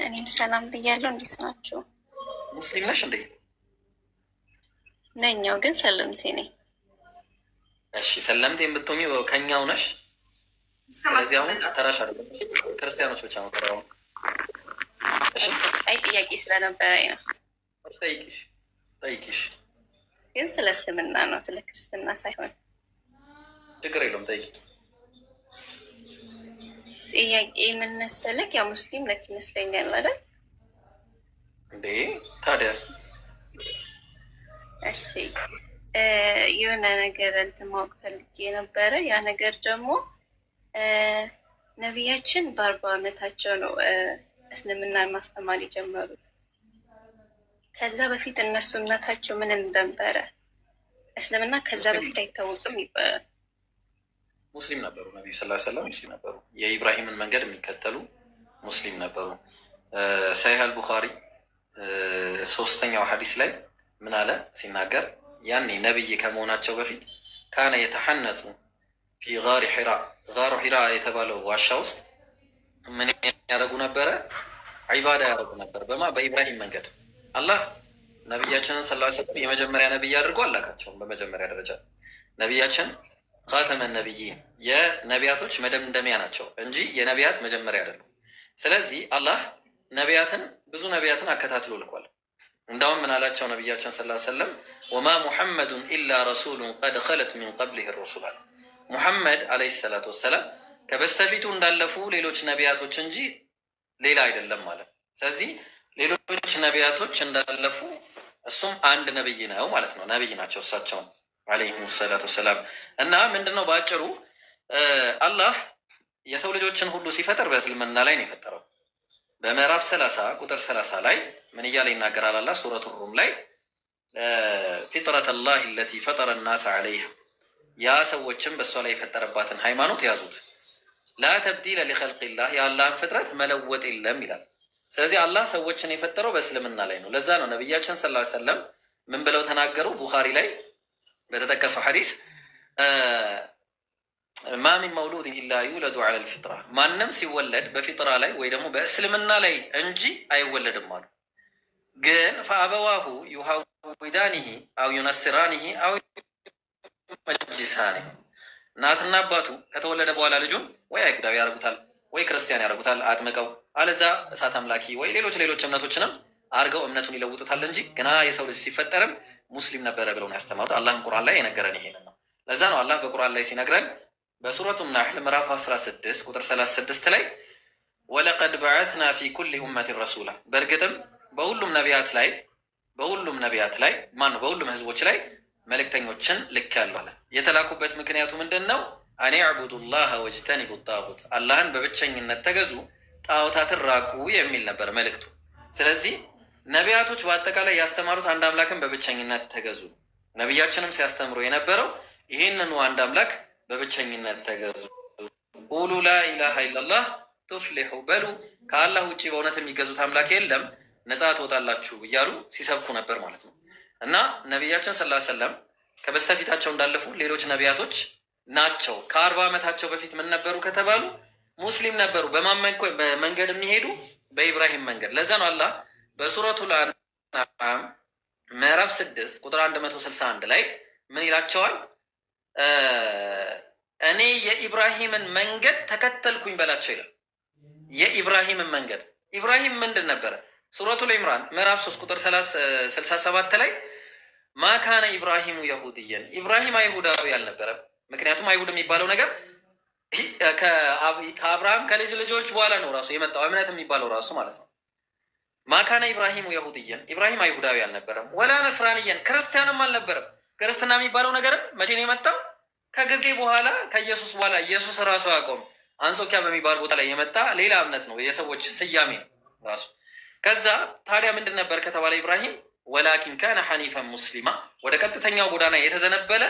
Speaker 9: እኔም ሰላም ብያለሁ። እንዴት ናችሁ?
Speaker 4: ሙስሊም ነሽ እንዴ?
Speaker 9: ነኛው ግን ሰለምቴ ነኝ።
Speaker 4: እሺ ሰለምቴ የምትሆኚ ከኛው ነሽ። ስለዚህ አሁን ተራሽ አይደለም፣ ክርስቲያኖች ብቻ ነው ተራው። እሺ
Speaker 9: አይ ጥያቄ ስለነበረኝ ነው።
Speaker 4: ጠይቂሽ
Speaker 9: ግን ስለ እስልምና ነው፣ ስለ ክርስትና ሳይሆን።
Speaker 4: ችግር የለውም ጠይቂ።
Speaker 9: ጥያቄ ምን መሰለክ? ያው ሙስሊም ነክ ይመስለኛል አይደል
Speaker 4: እንዴ? ታዲያ
Speaker 9: እሺ የሆነ ነገር እንትን ማወቅ ፈልጌ ነበረ። ያ ነገር ደግሞ ነቢያችን በ40 ዓመታቸው ነው እስልምናን ማስተማር የጀመሩት። ከዛ በፊት እነሱ እምነታቸው ምን እንደነበረ እስልምና ከዛ በፊት አይታወቅም ይባላል።
Speaker 4: ሙስሊም ነበሩ። ነቢዩ ሰለላሁ ዐለይሂ ወሰለም ሙስሊም ነበሩ። የኢብራሂምን መንገድ የሚከተሉ ሙስሊም ነበሩ። ሰሒህ አልቡኻሪ 3ኛው ሐዲስ ላይ ምን አለ ሲናገር፣ ያኔ ነብይ ከመሆናቸው በፊት ካነ የተሐነቱ ፊ ጋሪ ሒራ፣ ጋሩ ሒራ የተባለው ዋሻ ውስጥ ምን ያደረጉ ነበረ? ዒባዳ ያደረጉ ነበር። በኢብራሂም መንገድ አላህ ነቢያችንን ሰለላሁ ዐለይሂ ወሰለም የመጀመሪያ ነቢይ አድርጎ አላካቸውም። በመጀመሪያ ደረጃ ነቢያችን ኻተመ ነቢይን የነቢያቶች መደምደሚያ ናቸው እንጂ የነቢያት መጀመሪያ አይደሉም። ስለዚህ አላህ ብዙ ነቢያትን አከታትሎ ልኳል። እንዳውም ምን አላቸው ነቢያችን ሰለላሁ ዐለይሂ ወሰለም፣ ወማ ሙሐመዱን ኢላ ረሱሉን ቀድ ኸለት ሚን ቀብሊህ ሩሱል፣ ሙሐመድ ዓለይሂ ሰላቱ ወሰላም ከበስተፊቱ እንዳለፉ ሌሎች ነቢያቶች እንጂ ሌላ አይደለም ማለት። ስለዚህ ሌሎች ነቢያቶች እንዳለፉ እሱም አንድ ነብይ ነው ማለት ነው። ነብይ ናቸው እሳቸው ዓለይሂሙ ሰላቱ ወሰላም። እና ምንድነው በአጭሩ አላህ የሰው ልጆችን ሁሉ ሲፈጠር በእስልምና ላይ ነው የፈጠረው። በምዕራፍ 30 ቁጥር 30 ላይ ምን እያለ ይናገራል አላህ? ሱረቱ ሩም ላይ ፊጥረተላሂ አለቲ ፈጠረ ናስ ዐለይሃ፣ ያ ሰዎችን በእሷ ላይ የፈጠረባትን ሃይማኖት ያዙት። ላ ተብዲለ ሊኸልቂላህ፣ የአላህን ፍጥረት መለወጥ የለም ይላል። ስለዚህ አላህ ሰዎችን የፈጠረው በእስልምና ላይ ነው። ለዛ ነው ነቢያችን ሰለላሁ ዐለይሂ ወሰለም ምን ብለው ተናገሩ? ቡኻሪ ላይ በተጠቀሰው ሐዲስ ማ ሚን መውሉድን ኢላ ዩለዱ ዐለል ፊጥራ፣ ማንም ሲወለድ በፊጥራ ላይ ወይ ደግሞ በእስልምና ላይ እንጂ አይወለድም አሉ። ግን ፈአበዋሁ ዩሃዊዳኒሂ አው ዩነስራኒሂ አው መጅሳኒሂ፣ እናትና አባቱ ከተወለደ በኋላ ልጁን ወይ አይሁዳዊ ያደርጉታል ወይ ክርስቲያን ያደርጉታል አጥምቀው፣ አለዛ እሳት አምላኪ ወይ ሌሎች እምነቶችንም አድርገው እምነቱን ይለውጡታል እንጂ ገና የሰው ልጅ ሲፈጠርም ሙስሊም ነበረ ብለው ነው ያስተማሩት። አላህም ቁርአን ላይ የነገረን ይሄንን ነው። ለዛ ነው አላህ በቁርአን ላይ ሲነግረን በሱረቱ ናሕል ምዕራፍ 16 ቁጥር 36 ላይ ወለቀድ በዐትና ፊ ኩሊ ኡመቲን ረሱላ፣ በእርግጥም በሁሉም ነቢያት ላይ በሁሉም ህዝቦች ላይ መልእክተኞችን ልኬአለሁ አለ። የተላኩበት ምክንያቱ ምንድን ነው? አን ዕቡዱላህ ወጅተኒቡ ጣጉት፣ አላህን በብቸኝነት ተገዙ ጣዖታትን ራቁ የሚል ነበር መልእክቱ። ስለዚህ ነቢያቶች በአጠቃላይ ያስተማሩት አንድ አምላክን በብቸኝነት ተገዙ። ነቢያችንም ሲያስተምሩ የነበረው ይህንኑ አንድ አምላክ በብቸኝነት ተገዙ። ቁሉ ላኢላሃ ኢለላህ ቱፍሊሑ በሉ ከአላህ ውጭ በእውነት የሚገዙት አምላክ የለም ነፃ ትወጣላችሁ እያሉ ሲሰብኩ ነበር ማለት ነው። እና ነቢያችን ሰለላሁ ዐለይሂ ወሰለም ከበስተፊታቸው እንዳለፉ ሌሎች ነቢያቶች ናቸው። ከ40 ዓመታቸው በፊት ምን ነበሩ ከተባሉ ሙስሊም ነበሩ። በመንገድ የሚሄዱ በኢብራሂም መንገድ። ለዛ ነው አላህ በሱረቱል አንዓም ምዕራፍ 6 ቁጥር 161 ላይ ምን ይላቸዋል? እኔ የኢብራሂምን መንገድ ተከተልኩኝ በላቸው ይላል። የኢብራሂምን መንገድ ኢብራሂም ምንድን ነበረ? ሱረቱል ኢምራን ምዕራፍ 3 ቁጥር 67 ላይ ማካነ ኢብራሂሙ የሁድየን ኢብራሂም አይሁዳዊ አልነበረም። ምክንያቱም አይሁድ የሚባለው ነገር ከአብርሃም ከልጅ ልጆች በኋላ ነው ራሱ የመጣው እምነት የሚባለው ራሱ ማለት ነው። ማካነ ኢብራሂሙ የሁድየን ኢብራሂም አይሁዳዊ አልነበረም። ወላ ነስራንየን ክርስቲያንም አልነበረም። ክርስትና የሚባለው ነገርም መቼ ነው የመጣው? ከጊዜ በኋላ ከኢየሱስ በኋላ ኢየሱስ ራሱ ያቆም አንጾኪያ በሚባል ቦታ ላይ የመጣ ሌላ እምነት ነው፣ የሰዎች ስያሜ ነው ራሱ። ከዛ ታዲያ ምንድን ነበር ከተባለ ኢብራሂም ወላኪን ካነ ሐኒፈን ሙስሊማ ወደ ቀጥተኛው ጎዳና የተዘነበለ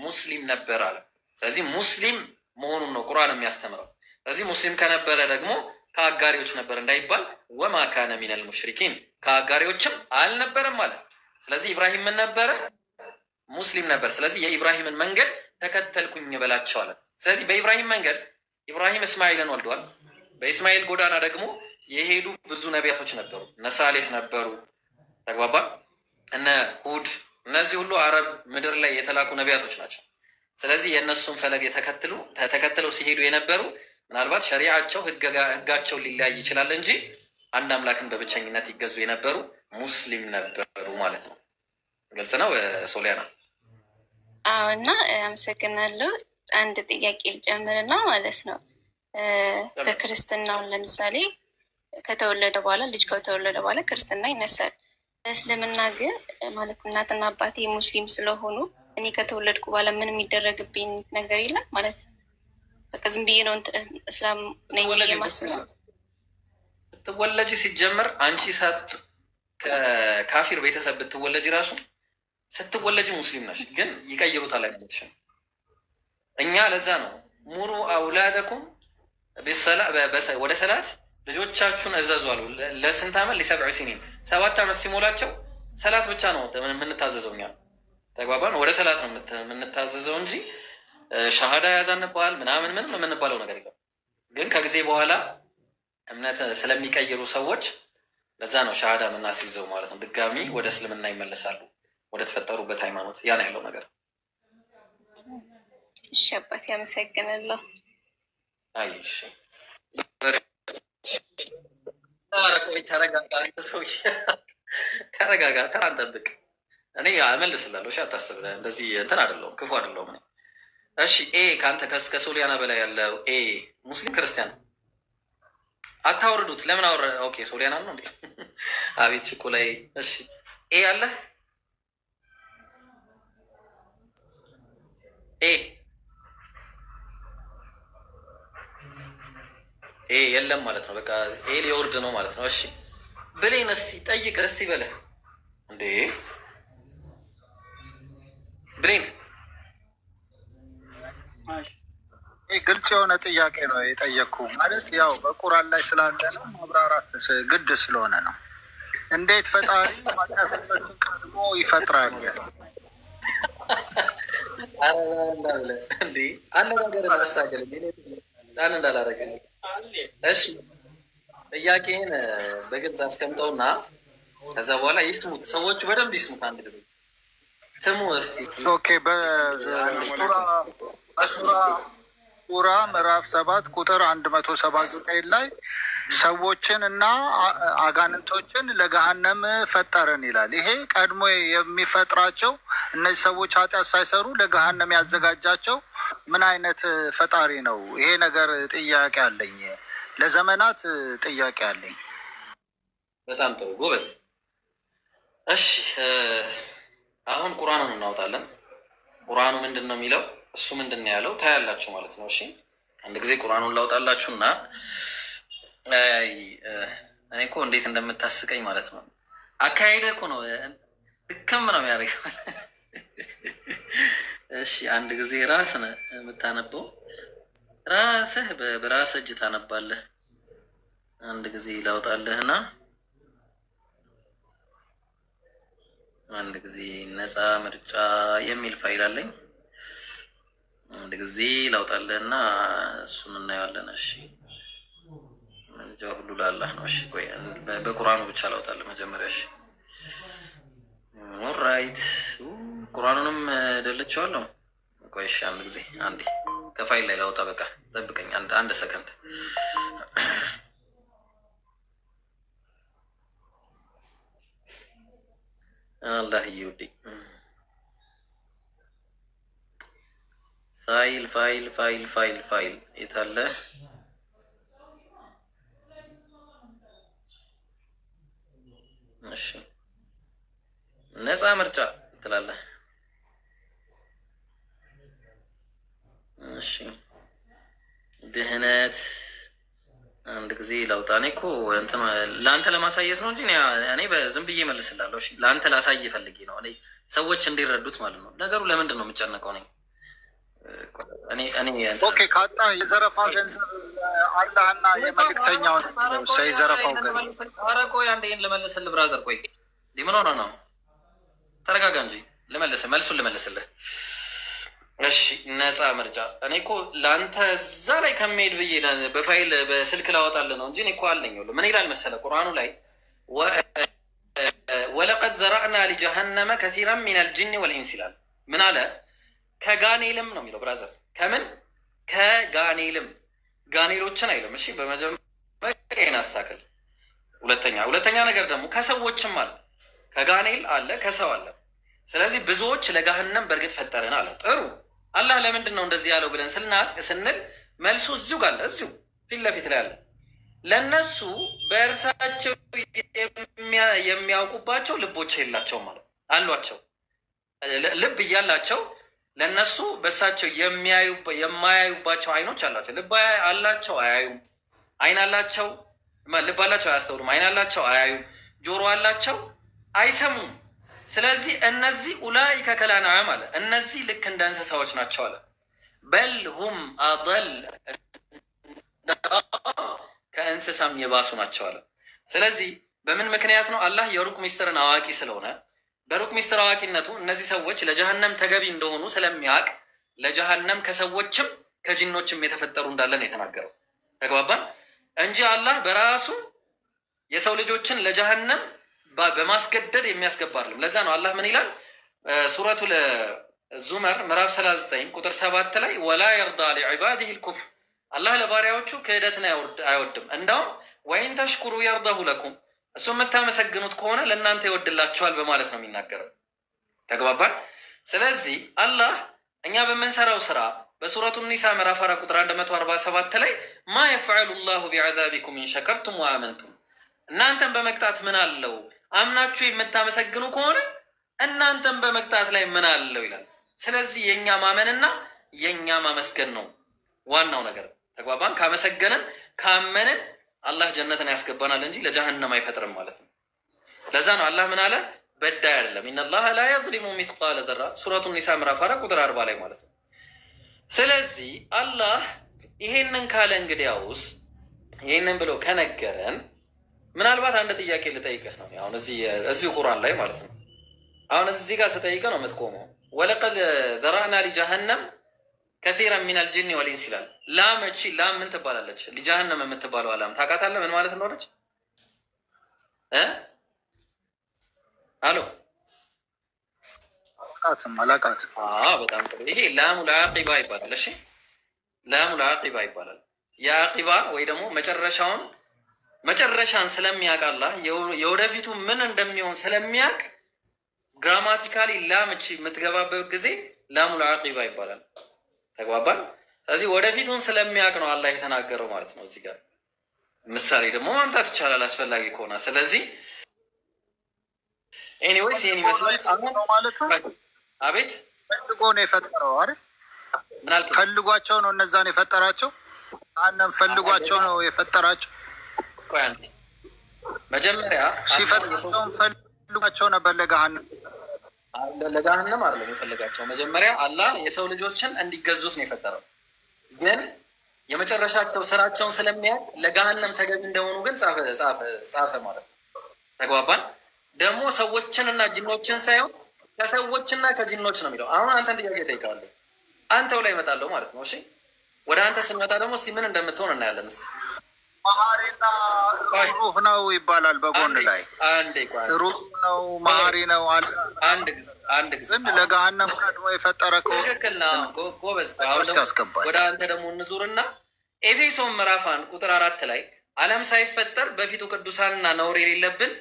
Speaker 4: ሙስሊም ነበር አለ። ስለዚህ ሙስሊም መሆኑን ነው ቁርአን የሚያስተምረው። ስለዚህ ሙስሊም ከነበረ ደግሞ ከአጋሪዎች ነበር እንዳይባል ወማ ካነ ሚነል ሙሽሪኪን ከአጋሪዎችም አልነበረም አለ። ስለዚህ ኢብራሂም ምን ነበረ? ሙስሊም ነበር። ስለዚህ የኢብራሂምን መንገድ ተከተልኩኝ በላቸው አለ። ስለዚህ በኢብራሂም መንገድ ኢብራሂም እስማኤልን ወልደዋል። በኢስማኤል ጎዳና ደግሞ የሄዱ ብዙ ነቢያቶች ነበሩ። እነ ሳሌህ ነበሩ፣ ተግባባ፣ እነ ሁድ፣ እነዚህ ሁሉ አረብ ምድር ላይ የተላኩ ነቢያቶች ናቸው። ስለዚህ የእነሱን ፈለግ ተከትለው ሲሄዱ የነበሩ ምናልባት ሸሪዓቸው ህጋቸው ሊለያይ ይችላል እንጂ አንድ አምላክን በብቸኝነት ይገዙ የነበሩ ሙስሊም ነበሩ ማለት ነው። ግልጽ ነው ሶሊያና?
Speaker 9: አዎ። እና አመሰግናለሁ። አንድ ጥያቄ ልጨምርና ማለት ነው በክርስትናውን ለምሳሌ ከተወለደ በኋላ ልጅ ከተወለደ በኋላ ክርስትና ይነሳል። በእስልምና ግን ማለት እናትና አባቴ ሙስሊም ስለሆኑ እኔ ከተወለድኩ በኋላ ምን የሚደረግብኝ ነገር የለም ማለት ነው። በቃ ዝም ብዬ ነው እስላም ነኝ የማስበው።
Speaker 4: ስትወለጅ ሲጀመር አንቺ ሳት ከካፊር ቤተሰብ ብትወለጅ ራሱ ስትወለጅ ሙስሊም ነሽ፣ ግን ይቀይሩታል አይነትሽ። እኛ ለዛ ነው ሙሩ አውላደኩም ወደ ሰላት ልጆቻችሁን እዘዙ አሉ። ለስንት ዓመት? ሊሰብዕ ሲኒን 7 ዓመት ሲሞላቸው ሰላት ብቻ ነው የምንታዘዘው እኛ። ተግባባን? ወደ ሰላት ነው የምንታዘዘው እንጂ ሻሃዳ ያዛንባል ምናምን ምንም የምንባለው ነገር የለም። ግን ከጊዜ በኋላ እምነት ስለሚቀይሩ ሰዎች ለዛ ነው ሻሃዳ የምናስይዘው ማለት ነው። ድጋሚ ወደ እስልምና ይመለሳሉ፣ ወደ ተፈጠሩበት ሃይማኖት። ያን ያለው ነገር።
Speaker 9: እሺ አባቴ አመሰግናለሁ።
Speaker 4: አይ እሺ ቆይ ተረጋጋ፣ ሰውዬ ተረጋጋ፣ ተራን ጠብቅ። እኔ እመልስላለሁ። እሺ አታስብ፣ እንደዚህ እንትን አይደለሁም፣ ክፉ አይደለሁም። እሺ ኤ ከአንተ ከሶሊያና በላይ ያለው ኤ ሙስሊም ክርስቲያን አታወርዱት። ለምን አወረ? ኦኬ ሶሊያና ነው እንዴ? አቤት ሽኮ ላይ። እሺ ኤ አለ ኤ ኤ የለም ማለት ነው። በቃ ኤ ሊወርድ ነው ማለት ነው። እሺ ብሌን እስቲ ጠይቅ፣ ደስ ይበለህ እንዴ ብሌን።
Speaker 7: ግልጽ የሆነ ጥያቄ ነው የጠየቅኩ። ማለት ያው በቁርአን ላይ ስላለ ነው ማብራራት ግድ ስለሆነ ነው። እንዴት ፈጣሪ ኃጢአተኞችን ቀድሞ ይፈጥራል?
Speaker 4: እንዴ አነጋገር ማስተካከል ጣን እንዳላረገ። እሺ ጥያቄህን በግልጽ አስቀምጠውና ከዛ በኋላ ይስሙት፣ ሰዎቹ በደንብ ይስሙት። አንድ ጊዜ ስሙ እስቲ።
Speaker 7: ኦኬ ሱራ ምዕራፍ 7 ቁጥር 179 ላይ ሰዎችን እና አጋንንቶችን ለገሃነም ፈጠርን ይላል። ይሄ ቀድሞ የሚፈጥራቸው እነዚህ ሰዎች ኃጢአት ሳይሰሩ ለገሃነም ያዘጋጃቸው ምን አይነት ፈጣሪ ነው? ይሄ ነገር ጥያቄ አለኝ፣ ለዘመናት ጥያቄ አለኝ።
Speaker 4: በጣም ጥሩ ጎበዝ። እሺ አሁን ቁርአኑን እናውጣለን። ቁርአኑ ምንድን ነው የሚለው? እሱ ምንድን ነው ያለው ታያላችሁ ማለት ነው። እሺ አንድ ጊዜ ቁርአኑን ላውጣላችሁ እና እኔ እኮ እንዴት እንደምታስቀኝ ማለት ነው። አካሄድህ እኮ ነው ድክም ነው የሚያደርገው። እሺ አንድ ጊዜ ራስህ ነህ የምታነበው፣ ራስህ በራስህ እጅ ታነባለህ። አንድ ጊዜ ላውጣልህና አንድ ጊዜ ነፃ ምርጫ የሚል ፋይል አለኝ። አንድ ጊዜ ላውጣልህና እሱን እናየዋለን። እሺ መንጃ ሁሉ ላላህ ነው። እሺ ቆይ በቁርአኑ ብቻ ላውጣልህ መጀመሪያ። እሺ ኦልራይት ቁርአኑንም ደልቼዋለሁ። ቆይ እሺ አንድ ጊዜ አንዴ ከፋይል ላይ ላውጣ። በቃ ጠብቀኝ አንድ ሰከንድ። አላህ ይውዲ ፋይል ፋይል ፋይል ፋይል ፋይል የታለ? እሺ ነፃ ምርጫ ትላለህ። እሺ ድህነት አንድ ጊዜ ላውጣ። እኔ እኮ እንትን ለአንተ ለማሳየት ነው እንጂ እኔ በዝም ብዬ መልስላለሁ። እሺ ለአንተ ላሳይ ፈልጌ ነው፣ እኔ ሰዎች እንዲረዱት ማለት ነው። ነገሩ ለምንድን ነው የምጨነቀው?
Speaker 7: ኦኬ ካጣ የዘረፋ ገንዘብ አላህና የመልእክተኛውን ሳይዘረፋው ገንዘብ።
Speaker 4: ኧረ ቆይ አንዴ ልመልስልህ ብራዘር። ቆይ ምን ሆነ ነው? ተረጋጋ እንጂ መልሱን ልመልስልህ። እሺ ነፃ ምርጫ እኔ እኮ ለአንተ እዛ ላይ ከመሄድ ብዬ በፋይል በስልክ ላወጣልህ ነው እንጂ እኔ እኮ አለኝ። ምን ይላል መሰለህ ቁርአኑ ላይ ወለቀድ ዘራዕና ሊጀሀነመ ከሲራን ሚነል ጂኒ ወልኢንስ ይላል። ምን አለ? ከጋኔልም ነው የሚለው ብራዘር። ከምን ከጋኔልም ጋኔሎችን አይልም። እሺ በመጀመሪያ ይሄን አስተካክል። ሁለተኛ ነገር ደግሞ ከሰዎችም አለ፣ ከጋኔል አለ፣ ከሰው አለ። ስለዚህ ብዙዎች ለገሃነም በእርግጥ ፈጠርን አለ። ጥሩ አላህ ለምንድን ነው እንደዚህ ያለው ብለን ስንል መልሱ እዚሁ ጋር እዚሁ ፊት ለፊት ላይ አለ። ለእነሱ በእርሳቸው የሚያውቁባቸው ልቦች የላቸው ማለት አሏቸው። ልብ እያላቸው ለእነሱ በእሳቸው የማያዩባቸው አይኖች አላቸው። ልብ አላቸው አያዩም። አይን አላቸው፣ ልብ አላቸው አያስተውሉም። አይን አላቸው አያዩም። ጆሮ አላቸው አይሰሙም። ስለዚህ እነዚህ ኡላኢከ ከልአንዓም አለ፣ እነዚህ ልክ እንደ እንስሳዎች ናቸው አለ። በል ሁም አደል ከእንስሳም የባሱ ናቸው አለ። ስለዚህ በምን ምክንያት ነው? አላህ የሩቅ ሚስጥርን አዋቂ ስለሆነ በሩቅ ሚስጥር አዋቂነቱ እነዚህ ሰዎች ለጀሃነም ተገቢ እንደሆኑ ስለሚያውቅ ለጀሃነም ከሰዎችም ከጂኖችም የተፈጠሩ እንዳለን የተናገረው። ተግባባን እንጂ አላህ በራሱ የሰው ልጆችን ለጀሃነም በማስገደድ የሚያስገባ አይደለም። ለዛ ነው አላህ ምን ይላል? ሱረቱ ዙመር ምዕራፍ 39 ቁጥር 7 ላይ ወላ የርዳ ሊዕባዲህ ልኩፍር፣ አላህ ለባሪያዎቹ ክህደትን አይወድም። እንዳውም ወይን ተሽኩሩ የርዳሁ ለኩም፣ እሱ የምታመሰግኑት ከሆነ ለእናንተ ይወድላችኋል በማለት ነው የሚናገረው። ተግባባን። ስለዚህ አላህ እኛ በምንሰራው ስራ በሱረቱ ኒሳ ምዕራፍ 4 ቁጥር 147 ላይ ማ የፍዐሉ ላሁ ቢዐዛቢኩም ኢን ሸከርቱም ወአመንቱም፣ እናንተን በመቅጣት ምን አለው አምናችሁ የምታመሰግኑ ከሆነ እናንተን በመቅጣት ላይ ምን አለው ይላል። ስለዚህ የእኛ ማመንና የእኛ ማመስገን ነው ዋናው ነገር። ተግባባን። ካመሰገንን ካመንን አላህ ጀነትን ያስገባናል እንጂ ለጀሃነም አይፈጥርም ማለት ነው። ለዛ ነው አላህ ምን አለ? በዳይ አይደለም። ኢነላህ ላ የዝሊሙ ሚስቃለ ዘራ ሱረቱ ኒሳ ምዕራፍ 4 ቁጥር 40 ላይ ማለት ነው። ስለዚህ አላህ ይሄንን ካለ እንግዲያውስ ይሄንን ብሎ ከነገረን ምናልባት አንድ ጥያቄ ልጠይቅህ ነው። አሁን እዚሁ ቁርአን ላይ ማለት ነው። አሁን እዚህ ጋር ስጠይቅህ ነው የምትቆመው። ወለቀድ ዘራዕና ሊጀሃነም ከሲራን ሚነል ጂኒ ወልኢንስ ይላል። ላም እቺ ላም ምን ትባላለች? ሊጀሃነም የምትባለው ላም ታውቃታለህ? ምን ማለት እንደሆነች? አሎ
Speaker 7: አላውቃትም።
Speaker 4: በጣም ጥሩ። ይሄ ላሙል ዓቂባ ይባላል። እሺ ላሙል ዓቂባ ይባላል። የዓቂባ ወይ ደግሞ መጨረሻን ስለሚያውቅ አላህ የወደፊቱ ምን እንደሚሆን ስለሚያውቅ ግራማቲካሊ ላም እቺ የምትገባበት ጊዜ ላሙል ዓቂባ ይባላል። ተግባባን። ስለዚህ ወደፊቱን ስለሚያውቅ ነው አላህ የተናገረው ማለት ነው። እዚህ ጋር ምሳሌ ደግሞ ማምጣት ይቻላል አስፈላጊ ከሆነ። ስለዚህ ኤኒዌይስ ይሄን ይመስላል
Speaker 7: ማለት ነው።
Speaker 4: አቤት
Speaker 7: ፈልጎ ነው የፈጠረው አይደል?
Speaker 4: ምን አልከኝ?
Speaker 7: ፈልጓቸው ነው እነዛን የፈጠራቸው። አንም ፈልጓቸው ነው የፈጠራቸው።
Speaker 4: ቆይ አንዴ መጀመሪያ
Speaker 7: ሲፈጥራቸውን ልጓቸው ነበር ለገሃነም
Speaker 4: አይደለም የፈለጋቸው። መጀመሪያ አላህ የሰው ልጆችን እንዲገዙት ነው የፈጠረው። ግን የመጨረሻቸው ስራቸውን ስለሚያውቅ ለገሃነም ተገቢ እንደሆኑ ግን ጻፈ ማለት ነው። ተግባባን? ደግሞ ሰዎችንና ጅኖችን ሳይሆን ከሰዎችና ከጅኖች ነው የሚለው። አሁን አንተን ጥያቄ እጠይቃለሁ፣ አንተው ላይ እመጣለሁ ማለት ነው። እሺ ወደ አንተ ስንመጣ ደግሞ እስኪ ምን እንደምትሆን እናያለን። እስኪ
Speaker 7: መሀሪና ሩህ ነው ይባላል በጎን ላይ ሩህ ነው መሀሪ ነው አለ።
Speaker 4: አንድ ጊዜ
Speaker 7: ግን ለገሃነም ቀድሞ የፈጠረ
Speaker 4: ትክክል ነው። ጎበዝ። ወደ አንተ ደግሞ እንዙርና ኤፌሶን ምዕራፍ 1 ቁጥር 4 ላይ ዓለም ሳይፈጠር በፊቱ ቅዱሳንና ነውር የሌለብን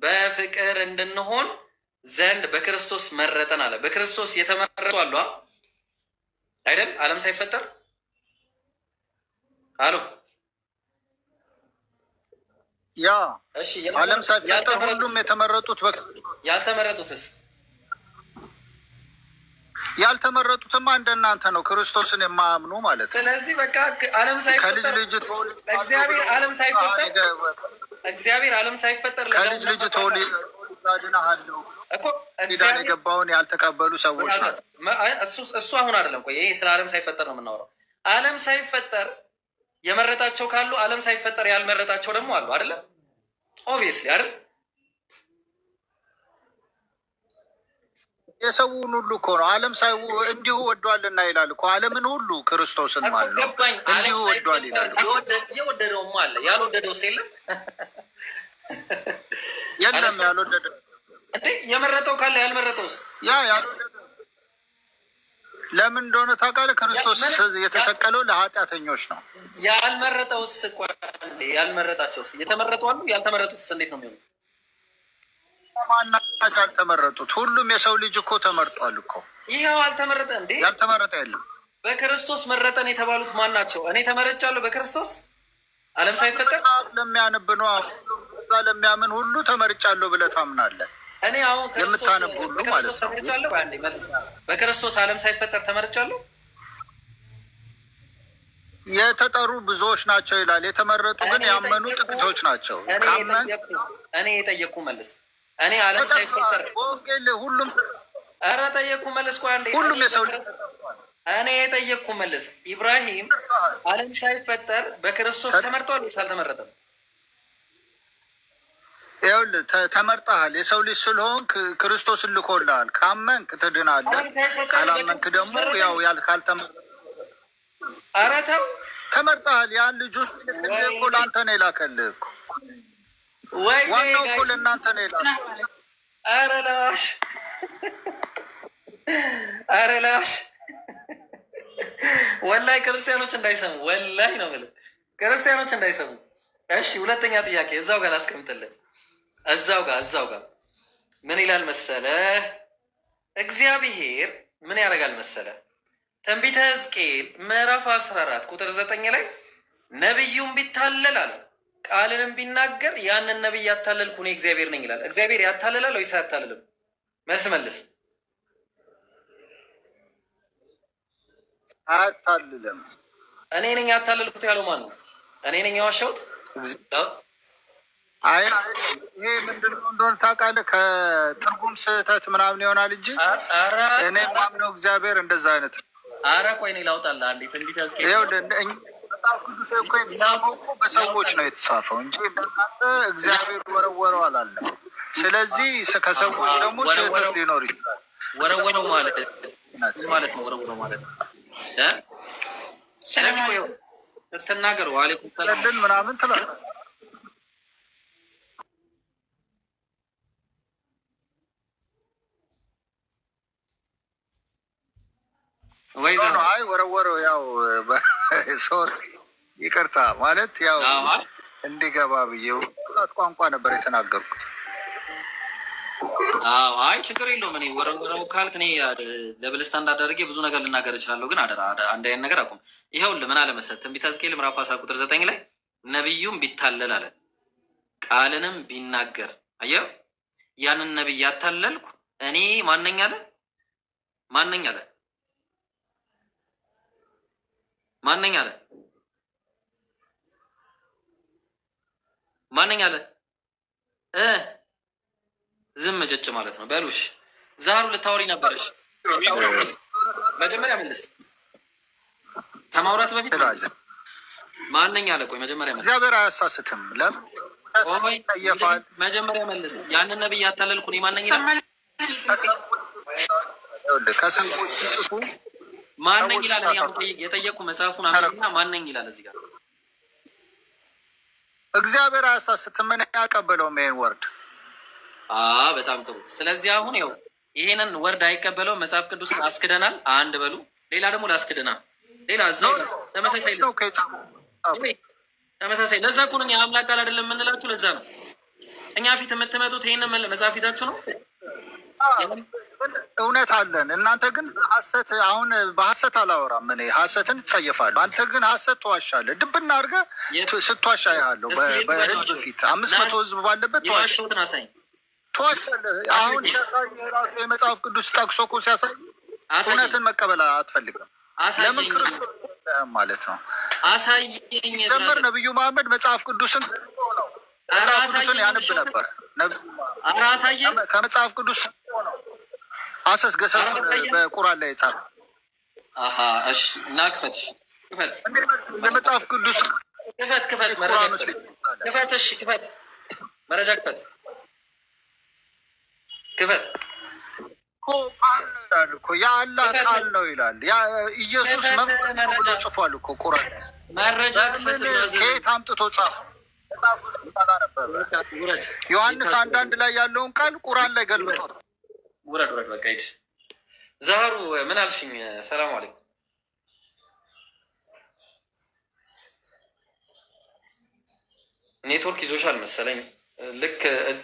Speaker 4: በፍቅር እንድንሆን ዘንድ በክርስቶስ መረጠን አለ። በክርስቶስ የተመረጡ አሉ አይደል? ዓለም ሳይፈጠር አሉ።
Speaker 7: ያ እሺ፣ ዓለም ሳይፈጠር ሁሉም የተመረጡት
Speaker 4: ያልተመረጡትስ?
Speaker 7: ያልተመረጡትማ እንደናንተ ነው፣ ክርስቶስን የማያምኑ ማለት ነው።
Speaker 4: ስለዚህ በቃ ዓለም ሳይፈጠር እግዚአብሔር ዓለም ሳይፈጠር
Speaker 7: ከልጅ ልጅ ተወልዶ ያድናሃለሁ እኮ ኪዳን የገባውን ያልተቀበሉ ሰዎች
Speaker 4: እሱ አሁን አይደለም። ቆይ ይሄ ስለ ዓለም ሳይፈጠር ነው የምናወራው። ዓለም ሳይፈጠር የመረጣቸው ካሉ ዓለም ሳይፈጠር ያልመረጣቸው ደግሞ አሉ አይደለም? ኦብቪየስሊ አይደል?
Speaker 7: የሰውን ሁሉ እኮ ነው ዓለም እንዲሁ ወዷልና ይላል እኮ። ዓለምን ሁሉ ክርስቶስን ማለት ነው እንዲሁ ወዷል ይላል።
Speaker 4: የወደደውም አለ፣ ያልወደደውስ የለም?
Speaker 7: የለም ያልወደደው
Speaker 4: እንዴ? የመረጠው ካለ ያልመረጠውስ?
Speaker 7: ያልወደደው ለምን እንደሆነ ታውቃለህ? ክርስቶስ የተሰቀለው ለኃጢአተኞች ነው።
Speaker 4: ያልመረጠውስ? ያልመረጣቸውስ? የተመረጡ አሉ፣ ያልተመረጡትስ እንዴት ነው የሚሆኑት?
Speaker 7: ማናቸው ያልተመረጡት? ሁሉም የሰው ልጅ እኮ ተመርጧል እኮ።
Speaker 4: ይኸው አልተመረጠ እንዴ?
Speaker 7: ያልተመረጠ የለም።
Speaker 4: በክርስቶስ መረጠን የተባሉት ማን ናቸው? እኔ ተመረጫለሁ በክርስቶስ ዓለም ሳይፈጠር።
Speaker 7: ለሚያነብ ነው ለሚያምን ሁሉ ተመርጫለሁ ብለህ ታምናለህ?
Speaker 4: እኔ አሁን
Speaker 7: የምታነብ ሁሉ ማለት ነው።
Speaker 4: ተመርጫለሁ። አንዴ መልስ። በክርስቶስ ዓለም ሳይፈጠር ተመርጫለሁ።
Speaker 7: የተጠሩ ብዙዎች ናቸው ይላል፣ የተመረጡ ግን ያመኑ ጥቂቶች ናቸው።
Speaker 4: እኔ የጠየቅኩ መልስ። እኔ ዓለም ሳይፈጠር
Speaker 7: ሁሉም
Speaker 4: ኧረ ጠየቅኩ መልስ። ቆይ አንዴ
Speaker 7: ሁሉም የሰው ልጅ
Speaker 4: እኔ የጠየቅኩ መልስ። ኢብራሂም ዓለም ሳይፈጠር በክርስቶስ ተመርጧል ወይስ አልተመረጠም?
Speaker 7: ይኸውልህ ተመርጠሃል። የሰው ልጅ ስለሆንክ ክርስቶስን ልኮልሃል። ካመንክ ትድናለህ፣ ካላመንክ ደግሞ ያው ካልተመረጠ
Speaker 4: ኧረ ተው
Speaker 7: ተመርጠሃል። ያን ልጁ እኮ ለአንተ ነው የላከልህ እኮ። ዋናው እኮ ለእናንተ ነው የላከልህ።
Speaker 4: ኧረ ላሽ ወላሂ ክርስቲያኖች እንዳይሰሙ፣ ወላሂ ነው የምልህ ክርስቲያኖች እንዳይሰሙ። እሺ ሁለተኛ ጥያቄ እዛው ጋር ላስቀምጥልን። እዛው ጋር ምን ይላል መሰለ? እግዚአብሔር ምን ያደርጋል መሰለ? ትንቢተ ሕዝቅኤል ምዕራፍ 14 ቁጥር 9 ላይ ነቢዩም ቢታለል አለ ቃልንም ቢናገር ያንን ነቢይ ያታለልኩ እኔ እግዚአብሔር ነኝ ይላል። እግዚአብሔር ያታልላል ወይስ አያታልልም? መልስ መልስ።
Speaker 7: አያታልልም።
Speaker 4: እኔ ነኝ ያታለልኩት ያለው ማን ነው? እኔ ነኝ የዋሸሁት?
Speaker 7: አይ ይሄ ምንድን ነው እንደሆነ ታውቃለህ? ከትርጉም ስህተት ምናምን ይሆናል እንጂ እኔ ማምነው እግዚአብሔር እንደዛ አይነት።
Speaker 4: ኧረ ቆይ እኔ ላውጣልህ አንዴ። ትንቢተ ሕዝቅኤል
Speaker 7: መጽሐፍ ቅዱስ እኮ የተጻፈው እኮ በሰዎች ነው የተጻፈው እንጂ እናንተ እግዚአብሔር ወረወረው አላለም። ስለዚህ ከሰዎች ደግሞ ስህተት ሊኖር ይችላል።
Speaker 4: ወረወረው ማለት ነው። ወረወረው ማለት ስለዚህ ቆይ ትናገሩ አለይኩም ሰላም
Speaker 7: ምናምን ትላለህ አይ ወረወረው ያው ሶሪ ይቅርታ ማለት ያው እንዲገባ ብዬ ቋንቋ ነበር የተናገርኩት።
Speaker 4: አይ ችግር የለውም። እኔ ወረወረው ካልክ እኔ ለብል ስታንዳርድ አድርጌ ብዙ ነገር ልናገር እችላለሁ። ግን አደራ አንድ አይነት ነገር አቁም። ይኸውልህ ምን አለ መሰለህ ትንቢተ ሕዝቅኤል ምዕራፍ 10 ቁጥር 9 ላይ ነቢዩም ቢታለል አለ ቃልንም ቢናገር፣ አየህ ያንን ነቢይ ያታለልኩ እኔ ማነኝ አለ? ማነኝ አለ? ማነኝ አለ? ማነኝ አለ? ዝም ጭጭ ማለት ነው። በሉሽ ዛሩ ልታወሪ ነበረሽ። መጀመሪያ መልስ፣ ከማውራት በፊት መልስ። ማነኝ አለ? ቆይ መጀመሪያ መልስ።
Speaker 7: እግዚአብሔር አያሳስትም።
Speaker 4: ቆይ መጀመሪያ መልስ። ያንን ነብይ ያታለልኩ እኔ ማነኝ ይላል?
Speaker 7: ከሰዎች ሲጽፉ
Speaker 4: ማነኝ ይላል? እኔ አሁን የጠየቁ መጽሐፉን አምጥና ማነኝ ይላል እዚህ ጋር።
Speaker 7: እግዚአብሔር አያሳስትም። ምን ያቀበለውም ይሄን ወርድ።
Speaker 4: በጣም ጥሩ። ስለዚህ አሁን ይኸው ይሄንን ወርድ አይቀበለው መጽሐፍ ቅዱስን አስክደናል። አንድ በሉ። ሌላ ደግሞ ላስክደናል። ሌላ እዛው ተመሳሳይ ተመሳሳይ። ለዛ እኮ ነው የአምላክ ቃል አይደለም የምንላችሁ። ለዛ ነው እኛ ፊት የምትመጡት ይሄንን መጽሐፍ ይዛችሁ ነው።
Speaker 7: እውነት አለን። እናንተ ግን ሐሰት። አሁን በሐሰት አላወራም እኔ፣ ሐሰትን ትጸየፋለሁ። አንተ ግን ሐሰት ትዋሻለህ። ድብና አድርገህ ስትዋሻ ያለው በህዝብ ፊት 500 ህዝብ ባለበት
Speaker 4: ትዋሻለህ።
Speaker 7: አሁን ሲያሳይ ራሱ የመጽሐፍ ቅዱስ ጠቅሶ እኮ ሲያሳይ እውነትን መቀበል አትፈልግም። ለምን ክርስቶስ ማለት ነው። ጀምር ነብዩ መሐመድ መጽሐፍ ቅዱስን ያነብ ነበር። ከመጽሐፍ ቅዱስ አሰስ ገሰሱ በቁርአን ላይ የጻፈ
Speaker 4: እሺ። እና ክፈት
Speaker 7: የመጽሐፍ ቅዱስ
Speaker 4: ክፈት መረጃ ክፈት። እሺ ክፈት መረጃ ክፈት እኮ የአላህ ቃል ነው ይላል። ኢየሱስ ብሎ ጽፏል እኮ ቁርአን። መረጃ ከየት አምጥቶ ጻፈ? ዮሐንስ 1:1 ላይ ያለውን ቃል ቁርአን ላይ ገልብጦ ውረድ በቃ ሂድ። ዛሩ ምን አልሽኝ? ሰላም አለይኩም። ኔትወርክ ይዞሻል መሰለኝ። ልክ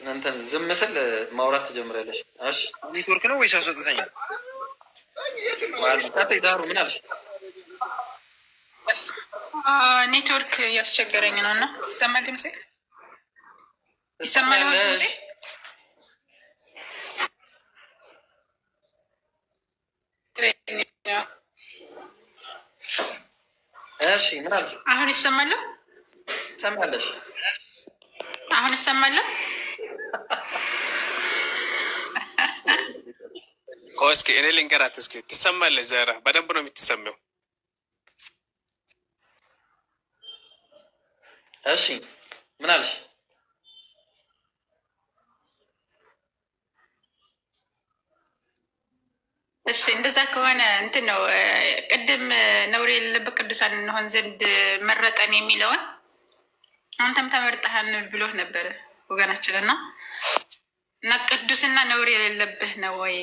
Speaker 4: እንትን ዝም ስል ማውራት ትጀምሪያለሽ። እሺ
Speaker 6: ኔትወርክ ነው ወይስ አስወጥተኝ?
Speaker 4: ዛሩ ምን አልሽ?
Speaker 10: ኔትወርክ እያስቸገረኝ ነው። እና ይሰማል ድምጼ? ይሰማል ድምጼ?
Speaker 4: እሺ ምን አልሽ?
Speaker 10: አሁን ይሰማል?
Speaker 4: ትሰማለሽ?
Speaker 10: አሁን ይሰማል?
Speaker 8: እስኪ እኔ ልንገራት። እስኪ ትሰማለች? ዛራ በደንብ ነው የምትሰማው።
Speaker 4: እሺ ምን አልሽ?
Speaker 10: እሺ እንደዛ ከሆነ እንትን ነው ቅድም ነውር የሌለበት ቅዱሳን እንሆን ዘንድ መረጠን የሚለውን አንተም ተመርጠሃን ብሎህ ነበረ ወገናችን። እና ቅዱስና ነውር የሌለብህ ነው ወይ?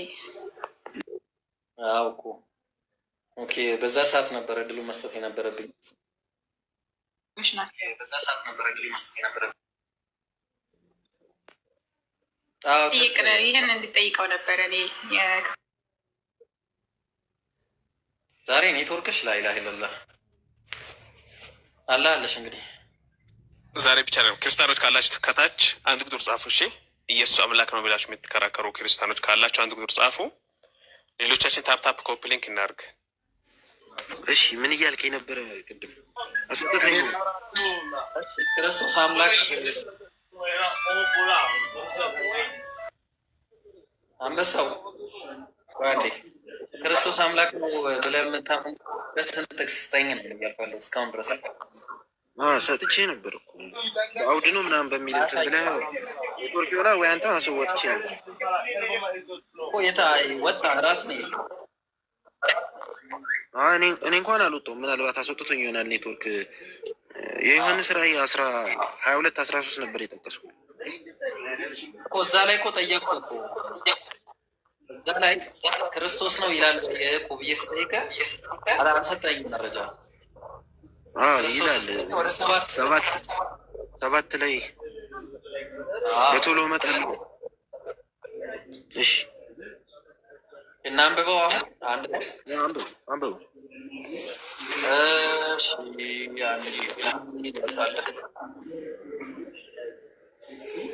Speaker 4: አውቁ ኦኬ። በዛ ሰዓት ነበረ ድሉ መስጠት የነበረብኝ። በዛ ሰዓት ነበረ ድሉ መስጠት የነበረብኝ።
Speaker 10: ይህን እንዲጠይቀው ነበረ እኔ።
Speaker 4: ዛሬ ኔትወርክሽ ላይ ኢላሀ ኢለላህ አላህ አለሽ። እንግዲህ
Speaker 8: ዛሬ ብቻ ነው። ክርስቲያኖች ካላችሁ ከታች አንድ ቁጥር ጻፉ። እሺ ኢየሱስ አምላክ ነው ብላችሁ የምትከራከሩ ክርስቲያኖች ካላችሁ አንድ ቁጥር ጻፉ። ሌሎቻችን ታፕታፕ ኮፒ ሊንክ እናድርግ።
Speaker 6: እሺ ምን እያልከኝ ነበረ ቅድም? አስወጥተኝ።
Speaker 4: ክርስቶስ አምላክ አንበሳው ዋንዴ ክርስቶስ አምላክ ነው ብለህ የምታምንበትን ጥቅስ ስጠኝ ነው እያልኳለሁ እስካሁን ድረስ።
Speaker 6: ሰጥቼ ነበር እኮ አውድ ነው ምናምን በሚል እንትን ብለህ ኔትወርክ ይሆናል ወይ አንተ አስወጥቼ ነበር።
Speaker 4: የታ ወጣ ራስ ነው?
Speaker 6: እኔ እንኳን አልወጣሁም። ምናልባት አስወጥቶኝ ይሆናል ኔትወርክ። የዮሐንስ ራእይ 22:13 ነበር የጠቀስኩ
Speaker 4: እዛ ላይ እኮ ጠየቅኩ እኮ እዛ ላይ ክርስቶስ ነው ይላል እኮ ብዬ ስጠይቅህ አልሰጠኝም መረጃ።
Speaker 6: ይላል 7 ላይ በቶሎ እመጣለሁ። እሺ
Speaker 4: እናንብበው። አሁን አንድ ላይ
Speaker 6: አንብበው።
Speaker 4: እሺ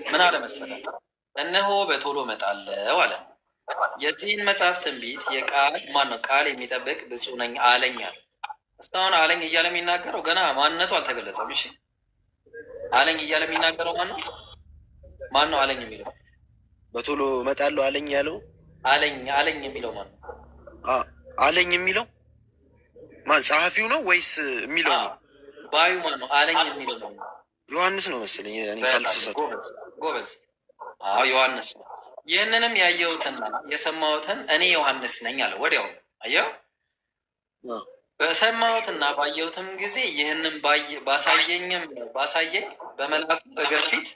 Speaker 4: ምን አለ መሰለህ? እነሆ በቶሎ እመጣለሁ አለ። የዚህን መጽሐፍ ትንቢት የቃል ማነው ቃል የሚጠብቅ ብፁዕ ነኝ አለኝ አለ። እስካሁን አለኝ እያለ የሚናገረው ገና ማንነቱ አልተገለጸም። እሺ አለኝ እያለ የሚናገረው ማን ነው አለኝ የሚለው?
Speaker 6: በቶሎ እመጣለሁ አለኝ ያለው
Speaker 4: አለኝ የሚለው ማን ነው?
Speaker 6: አለኝ የሚለው ማን ጸሐፊው ነው ወይስ የሚለው ነው?
Speaker 4: ባዩ ማን ነው? አለኝ የሚለው ማን ነው?
Speaker 6: ዮሐንስ ነው መሰለኝ ካልተሳሳትኩ።
Speaker 4: ጎበዝ። አዎ ዮሐንስ ነው። ይህንንም ያየሁትና የሰማሁትን እኔ ዮሐንስ ነኝ አለ ወዲያው። አየው በሰማሁትና ባየሁትም ጊዜ ይህንም ባሳየኝ በመልአኩ እግር ፊት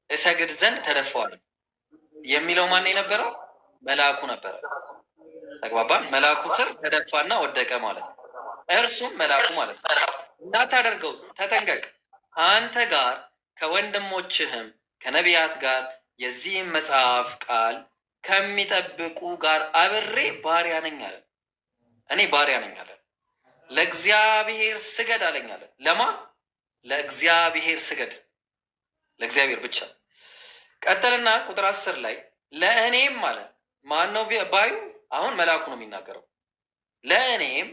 Speaker 4: እሰግድ ዘንድ ተደፋዋል የሚለው ማን የነበረው? መልአኩ ነበረ። ተግባባን? መልአኩ ስር ተደፋና ወደቀ ማለት ነው። እርሱም መልአኩ ማለት ነው። እንዳታደርገው ተጠንቀቅ፣ አንተ ጋር ከወንድሞችህም ከነቢያት ጋር የዚህም መጽሐፍ ቃል ከሚጠብቁ ጋር አብሬ ባሪያ ነኝ አለ። እኔ ባሪያ ነኝ አለ። ለእግዚአብሔር ስገድ አለኝ አለ። ለማ? ለእግዚአብሔር ስገድ፣ ለእግዚአብሔር ብቻ። ቀጠልና ቁጥር 10 ላይ ለእኔም አለ። ማን ነው ባዩ? አሁን መልአኩ ነው የሚናገረው። ለእኔም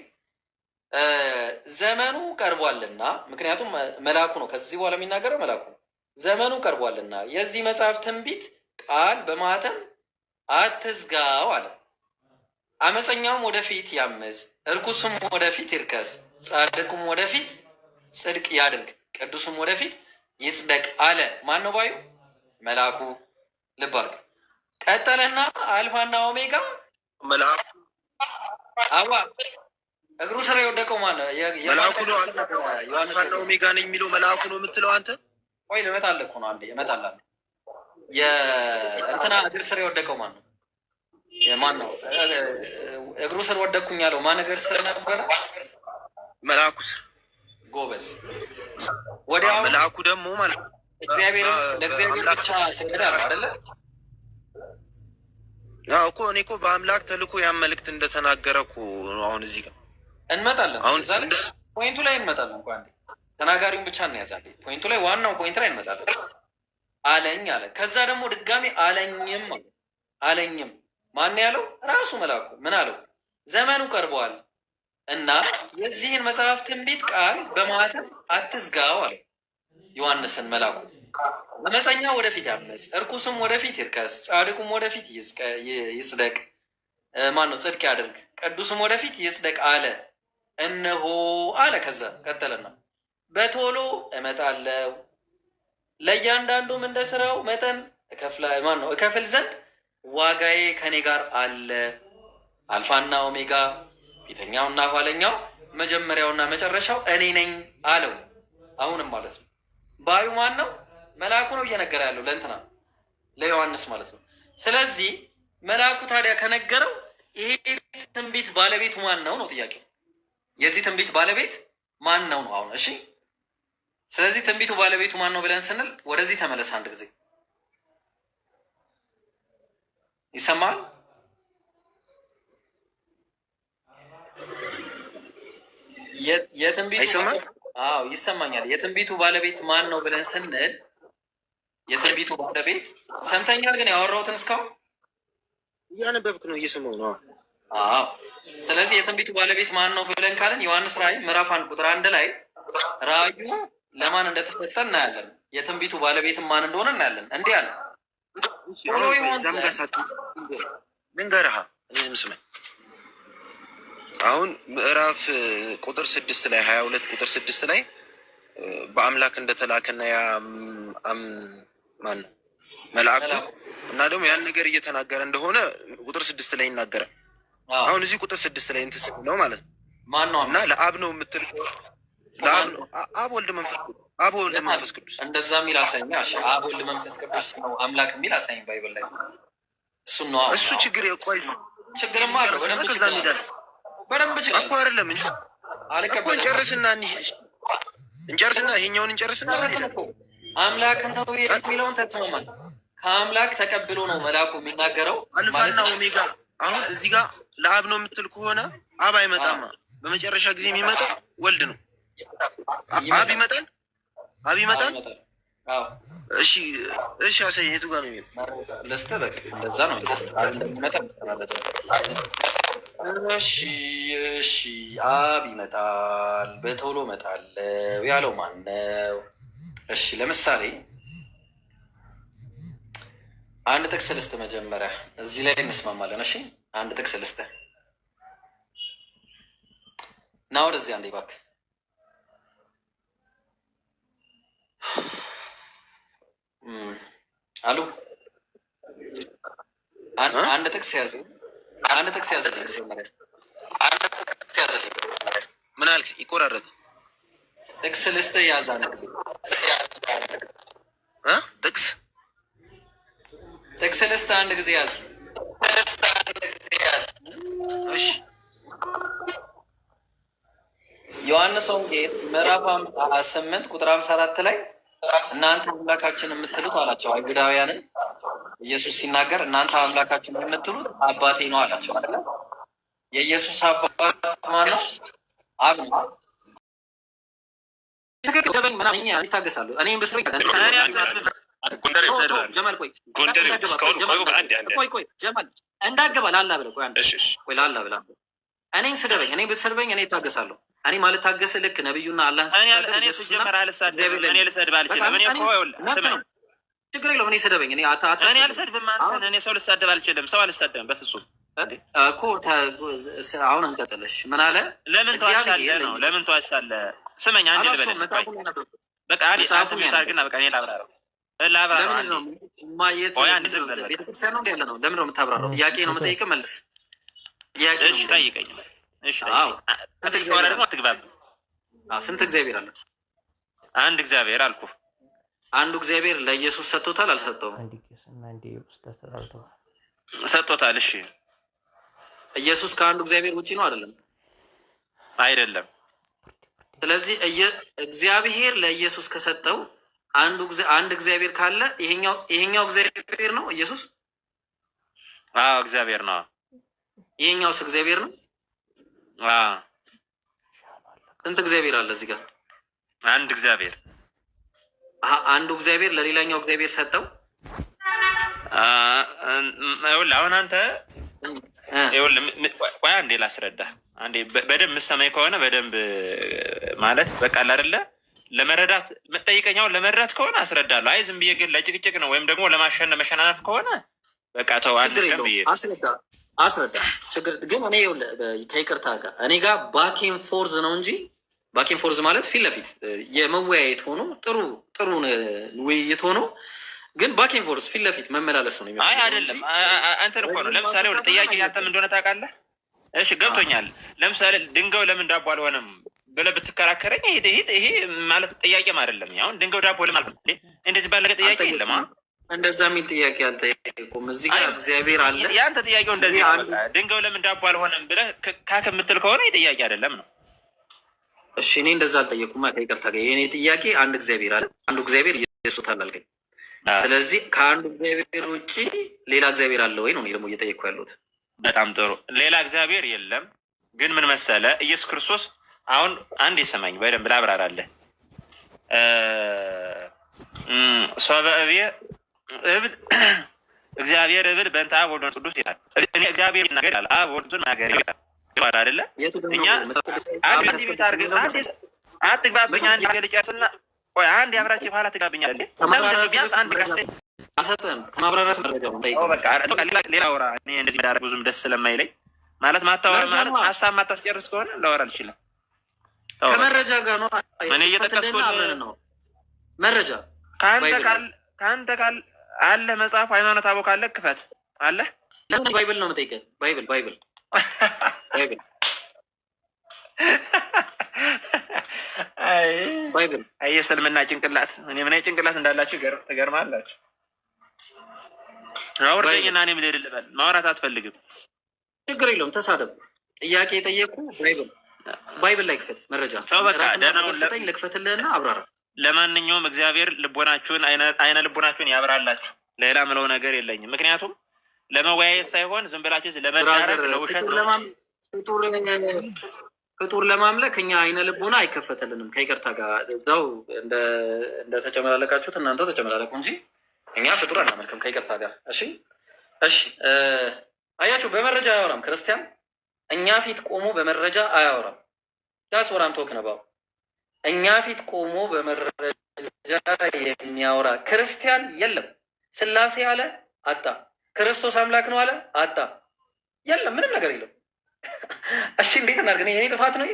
Speaker 4: ዘመኑ ቀርቧልና፣ ምክንያቱም መልአኩ ነው ከዚህ በኋላ የሚናገረው መልአኩ ነው። ዘመኑ ቀርቧልና የዚህ መጽሐፍ ትንቢት ቃል በማኅተም አትዝጋው አለ። አመፀኛውም ወደፊት ያምፅ፣ እርኩሱም ወደፊት ይርከስ፣ ጻድቁም ወደፊት ጽድቅ ያድርግ፣ ቅዱሱም ወደፊት ይጽደቅ አለ። ማን ነው ባዩ? መልአኩ። ልብ አድርግ። ቀጠለና አልፋና ኦሜጋ
Speaker 6: መልአኩ።
Speaker 4: አዋ እግሩ ስር የወደቀው ማን ነው?
Speaker 6: መልአኩ ነው። አልፋና ኦሜጋ ነኝ የሚለው መልአኩ ነው የምትለው አንተ?
Speaker 4: ቆይ ልመጣልህ እኮ ነው። አንዴ እመጣልህ። የእንትና እግር ስር የወደቀው ማን ነው? ማን ነው እግሩ ስር ወደቅኩኝ ያለው? ማን እግር ስር ነበረ?
Speaker 6: መልአኩ ስር።
Speaker 4: ጎበዝ። ወዲያው
Speaker 6: መልአኩ ደግሞ ማለት
Speaker 4: ለእግዚአብሔር ብቻ ስግድ አለው አይደለ?
Speaker 6: ያው እኮ እኔ እኮ በአምላክ ተልኮ ያን መልእክት እንደተናገረ እኮ ነው። አሁን እዚህ ጋር
Speaker 4: እንመጣለን። አሁን ፖይንቱ ላይ እንመጣለን። እንኳን አንዴ ተናጋሪውን ብቻ እናያዛለን። ፖይንቱ ላይ ዋናው ፖይንት ላይ እንመጣለን። አለኝ አለ። ከዛ ደግሞ ድጋሚ አለኝም ማን ያለው? ራሱ መልአኩ። ምን አለው? ዘመኑ ቀርቧል እና የዚህን መጽሐፍ ትንቢት ቃል በማኅተም አትዝጋው አለው ዮሐንስን መልአኩ። አመፀኛው ወደፊት ያምፅ፣ እርኩሱም ወደፊት ይርከስ፣ ጻድቁም ወደፊት ይጽደቅ፣ ማን ነው? ጽድቅ ያድርግ፣ ቅዱስም ወደፊት ይጽደቅ አለ። እነሆ አለ። ከዛ ቀጠለና በቶሎ እመጣለሁ፣ ለእያንዳንዱም እንደ ስራው መጠን እከፍል ዘንድ ዋጋዬ ከኔ ጋር አለ። አልፋና ኦሜጋ፣ ፊተኛውና ኋለኛው፣ መጀመሪያውና መጨረሻው እኔ ነኝ አለው። አሁንም ማለት ነው ባዩ ማን ነው? መልአኩ ነው እየነገረ ያለው ለእንትና ለዮሐንስ ማለት ነው። ስለዚህ መልአኩ ታዲያ ከነገረው ይሄ ትንቢት ባለቤቱ ማን ነው ነው ጥያቄው። የዚህ ትንቢት ባለቤት ማን ነው ነው አሁን። እሺ፣ ስለዚህ ትንቢቱ ባለቤቱ ማን ነው ብለን ስንል ወደዚህ ተመለስ አንድ ጊዜ። ይሰማል? የትንቢቱ አዎ ይሰማኛል። የትንቢቱ ባለቤት ማን ነው ብለን ስንል የትንቢቱ ባለቤት ሰምተኛል? ግን ያወራሁትን እስካሁን
Speaker 6: እያነበብክ ነው? እየሰማሁ ነው።
Speaker 4: አዎ። ስለዚህ የትንቢቱ ባለቤት ማን ነው ብለን ካለን ዮሐንስ ራእይ ምዕራፍ 1 ቁጥር 1 ላይ ራእዩ ለማን እንደተሰጠ እናያለን። የትንቢቱ ባለቤትም ማን እንደሆነ እናያለን። እንዲህ አለ።
Speaker 6: ልንገርህ፣ እኔንም ስማኝ። አሁን ምዕራፍ ቁጥር 6 ላይ 22 ቁጥር 6 ላይ በአምላክ እንደተላከና ያ ማን ነው መልአኩ እና ደግሞ ያን ነገር እየተናገረ እንደሆነ ቁጥር 6 ላይ ይናገራል። አሁን እዚህ ቁጥር 6 ላይ እንትን ነው ማለት
Speaker 4: ማን ነው?
Speaker 6: እና ለአብ ነው የምትል ለአብ ነው። አብ ወልድ መንፈስ ቅዱስ
Speaker 4: እንደዛ የሚል አሳይኝ። እሺ፣ አብ ወልድ መንፈስ ቅዱስ ነው አምላክ የሚል አሳይኝ ባይብል ላይ። እሱ ነው
Speaker 6: እሱ ችግር የቆይ
Speaker 4: ችግርማ አለው። በደንብ ችግር
Speaker 6: እኮ አይደለም እንጂ እኮ እንጨርስና እንጨርስና ይሄኛውን እንጨርስና
Speaker 4: አምላክ ነው የሚለውን ተስማማል። ከአምላክ ተቀብሎ ነው መልአኩ የሚናገረው።
Speaker 6: አልፋና ኦሜጋ። አሁን እዚህ ጋር ለአብ ነው የምትል ከሆነ አብ አይመጣማ። በመጨረሻ ጊዜ የሚመጣው ወልድ ነው። አብ ይመጣል። እሺ፣ አሳየኝ። የቱ ጋር ነው የሚለው?
Speaker 4: ለስተ በቃ እንደዛ ነው አብ እንደሚመጣ መስተናለጥ። እሺ፣ አብ ይመጣል፣ በቶሎ እመጣለሁ ያለው ማን ነው? እሺ፣ ለምሳሌ አንድ ጥቅስ ልስጥ መጀመሪያ እዚህ ላይ እንስማማለን። እሺ አንድ ጥቅስ ልስጥ ና ወደዚህ አንዴ እባክህ። አሉ አንድ ጥቅስ ያዝ። አንድ ጥቅስ ያዝልኝ መጀመሪያ። አንድ ጥቅስ ያዝልኝ።
Speaker 6: ምን አልክ? ይቆራረጥ።
Speaker 4: ጥቅስ ልስጥ ያዝ። አንድ ጊዜ
Speaker 6: ጥቅስ
Speaker 4: ጥቅስ ልስጥ አንድ ጊዜ ያዝ።
Speaker 6: እሺ
Speaker 4: ዮሐንስ ወንጌል ምዕራፍ 8 ቁጥር 54 ላይ እናንተ አምላካችን የምትሉት አላቸው አይሁዳውያንን። ኢየሱስ ሲናገር እናንተ አምላካችን የምትሉት አባቴ ነው አላቸው አይደል? የኢየሱስ አባት ማን ነው? አብ ነው። ትክክል ዘበኝ ምናምን እኛ ይታገሳሉ። እኔም ብስበኝ ጀማል ቆይ ጀማል እንዳገባ ላላ ብለህ ቆይ ላላ ብለህ እኔን ስደበኝ። እኔ ብትሰድበኝ እኔ ይታገሳለሁ። እኔ ማለት ታገስ ልክ ነብዩና አላህ ችግር የለውም። እኔ ስደበኝ እኔ
Speaker 11: አልሰድብም። እኔ ሰው ልሳደብ አልችልም። ሰው አልሳደብም በፍጹም
Speaker 4: እኮ። አሁን እንቀጥልሽ። ምን አለ?
Speaker 11: ለምን ተዋሻለህ ነው? ለምን ተዋሻለህ? ስመኝ አንድ ልበል። በቃ አድርግና በቃ እኔ ላብራራው።
Speaker 4: ቤተክርስቲያን ነው ያለ ነው። ለምን ነው የምታብራራው? ጥያቄ ነው የምጠይቅህ፣ መልስ።
Speaker 11: እሺ ጠይቀኝ። ደግሞ አትግባብ።
Speaker 4: ስንት እግዚአብሔር አለ?
Speaker 11: አንድ እግዚአብሔር አልኩ።
Speaker 4: አንዱ እግዚአብሔር ለኢየሱስ ሰጥቶታል አልሰጠውም?
Speaker 11: ሰጥቶታል። እሺ
Speaker 4: ኢየሱስ ከአንዱ እግዚአብሔር ውጪ ነው አይደለም?
Speaker 11: አይደለም።
Speaker 4: ስለዚህ እግዚአብሔር ለኢየሱስ ከሰጠው አንድ እግዚአብሔር ካለ ይሄኛው እግዚአብሔር ነው ኢየሱስ?
Speaker 11: አዎ እግዚአብሔር ነው።
Speaker 4: ይሄኛውስ እግዚአብሔር ነው? ስንት እግዚአብሔር አለ እዚህ ጋር?
Speaker 11: አንድ እግዚአብሔር።
Speaker 4: አንዱ እግዚአብሔር ለሌላኛው እግዚአብሔር ሰጠው?
Speaker 11: አሁን አንተ ቆይ አንዴ ላስረዳ። አንዴ በደንብ የምትሰማኝ ከሆነ በደንብ ማለት በቃ አይደለ ለመረዳት መጠይቀኛውን ለመረዳት ከሆነ አስረዳለሁ። አይ ዝም ብዬ ግን ለጭቅጭቅ ነው ወይም ደግሞ ለመሸናነፍ ከሆነ በቃ ተው። አንድ ቀን ብዬ
Speaker 4: አስረዳ። ችግር ግን እኔ ከይቅርታ ጋር እኔ ጋር ባኬን ፎርዝ ነው እንጂ ባኬን ፎርዝ ማለት ፊት ለፊት የመወያየት ሆኖ ጥሩ ውይይት ሆኖ ግን ባኬን ፎርዝ ፊት ለፊት መመላለስ ነው።
Speaker 11: አይ አይደለም አንተን እኮ ነው። ለምሳሌ ወደ ጥያቄ ያንተም እንደሆነ ታውቃለህ። እሺ ገብቶኛል። ለምሳሌ ድንጋዩ ለምን ዳቦ አልሆነም ብለህ ብትከራከረኝ ይሄ ማለት ጥያቄም አይደለም። አሁን ድንጋዩ ዳቦ ለምን አልሆነም እንደዚህ ባለቀ ጥያቄ የለም።
Speaker 4: እንደዛ የሚል ጥያቄ አልጠየቁም። እዚህ ጋር እግዚአብሔር አለ።
Speaker 11: የአንተ ጥያቄው እንደዚህ ድንጋዩ ለምን ዳቦ አልሆነም ብለህ ካክ የምትል ከሆነ ጥያቄ አይደለም ነው።
Speaker 4: እሺ እኔ እንደዛ አልጠየቁም። ከይቅርታ ጋር የእኔ ጥያቄ አንድ እግዚአብሔር አለ። አንዱ እግዚአብሔር ኢየሱስ አላልከኝ። ስለዚህ ከአንዱ እግዚአብሔር ውጭ ሌላ እግዚአብሔር አለ ወይ ነው እኔ ደግሞ እየጠየቅኩ ያለሁት።
Speaker 11: በጣም ጥሩ። ሌላ እግዚአብሔር የለም። ግን ምን መሰለ ኢየሱስ ክርስቶስ አሁን አንድ የሰማኝ በደንብ ላብራራለህ። ሶበእብየ እብል እግዚአብሔር እብል በእንተ አብ ወወልድ ወመንፈስ ቅዱስ ይላል። እኔ እግዚአብሔር ይናገር ይላል። አብ ወልድን ናገር ይላል አይደለ? እኛ አትግባብኛ አንድ ገልጨርስና ቆይ አንድ ያብራችሁ በኋላ ትጋብኛለህ እንዴ? ቢያንስ አንድ ቀስተ
Speaker 4: አሰጠን ከማብራራት መረጃው ጠይቀው።
Speaker 11: በቃ ሌላ ወራ እኔ እንደዚህ ማድረግ ብዙም ደስ ስለማይለኝ ማለት ማታወራ ማለት ሀሳብ ማታስጨርስ ከሆነ ላወራ አልችልም።
Speaker 4: ከመረጃ ጋር ነው
Speaker 11: እኔ እየጠቀስኩልህ ነው።
Speaker 4: መረጃ
Speaker 11: ከአንተ ቃል አለ መጽሐፍ ሃይማኖት አቦ ካለ ክፈት አለ።
Speaker 4: ለምን ባይብል ነው የምጠይቀህ? ባይብል ባይብል
Speaker 11: አይ የእስልምና ጭንቅላት እኔ ምን ጭንቅላት እንዳላችሁ ትገርማላችሁ። አውርደኝና እኔም ልሄድ ልበል። ማውራት አትፈልግም?
Speaker 4: ችግር የለውም ተሳደብ። ጥያቄ የጠየቁ ባይብል ላይ ክፈት። መረጃ
Speaker 11: ሰው በቃ
Speaker 4: ሰጠኝ ልክፈትልህና አብራራ።
Speaker 11: ለማንኛውም እግዚአብሔር ልቦናችሁን አይነ ልቦናችሁን ያብራላችሁ። ሌላ ምለው ነገር የለኝም። ምክንያቱም ለመወያየት ሳይሆን ዝም ብላችሁ ለመዳረግ ለውሸት
Speaker 4: ፍጡር ለማምለክ እኛ አይነ ልቦና አይከፈተልንም። ከይቅርታ ጋር እዛው እንደተጨመላለቃችሁት እናንተ ተጨመላለቁ እንጂ እኛ ፍጡር አናመልክም ከይቅርታ ጋር። እሺ አያችሁ፣ በመረጃ አያወራም ክርስቲያን። እኛ ፊት ቆሞ በመረጃ አያወራም። ዳስ ወራም ቶክ ነው። እኛ ፊት ቆሞ በመረጃ የሚያወራ ክርስቲያን የለም። ስላሴ አለ አጣ። ክርስቶስ አምላክ ነው አለ አጣ። የለም ምንም ነገር የለም። እሺ እንዴት እናድርግ? እኔ ጥፋት ነው?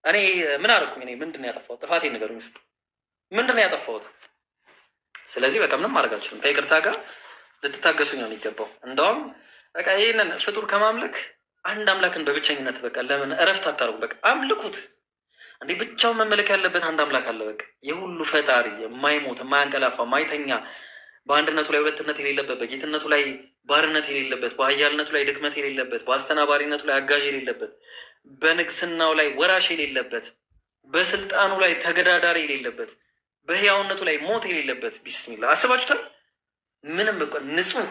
Speaker 4: እኔ ምን አደረኩኝ? እኔ ምንድን ነው ያጠፋሁት? ጥፋቴን ንገሩኝ እስኪ። ምንድን ነው ያጠፋሁት? ስለዚህ በቃ ምንም ማድረግ አልችልም። ከይቅርታ ጋር ልትታገሱኝ ነው የሚገባው። እንደውም በቃ ይህንን ፍጡር ከማምለክ አንድ አምላክን በብቸኝነት በቃ ለምን እረፍት አታርጉ? በቃ አምልኩት። እንዲህ ብቻውን መመለክ ያለበት አንድ አምላክ አለ። በቃ የሁሉ ፈጣሪ፣ የማይሞት የማያንቀላፋ፣ ማይተኛ፣ በአንድነቱ ላይ ሁለትነት የሌለበት፣ በጌትነቱ ላይ ባርነት የሌለበት፣ በኃያልነቱ ላይ ድክመት የሌለበት፣ በአስተናባሪነቱ ላይ አጋዥ የሌለበት፣ በንግስናው ላይ ወራሽ የሌለበት፣ በስልጣኑ ላይ ተገዳዳሪ የሌለበት፣ በህያውነቱ ላይ ሞት የሌለበት። ቢስሚላ አስባችሁታል? ምንም በቃ ንጹህ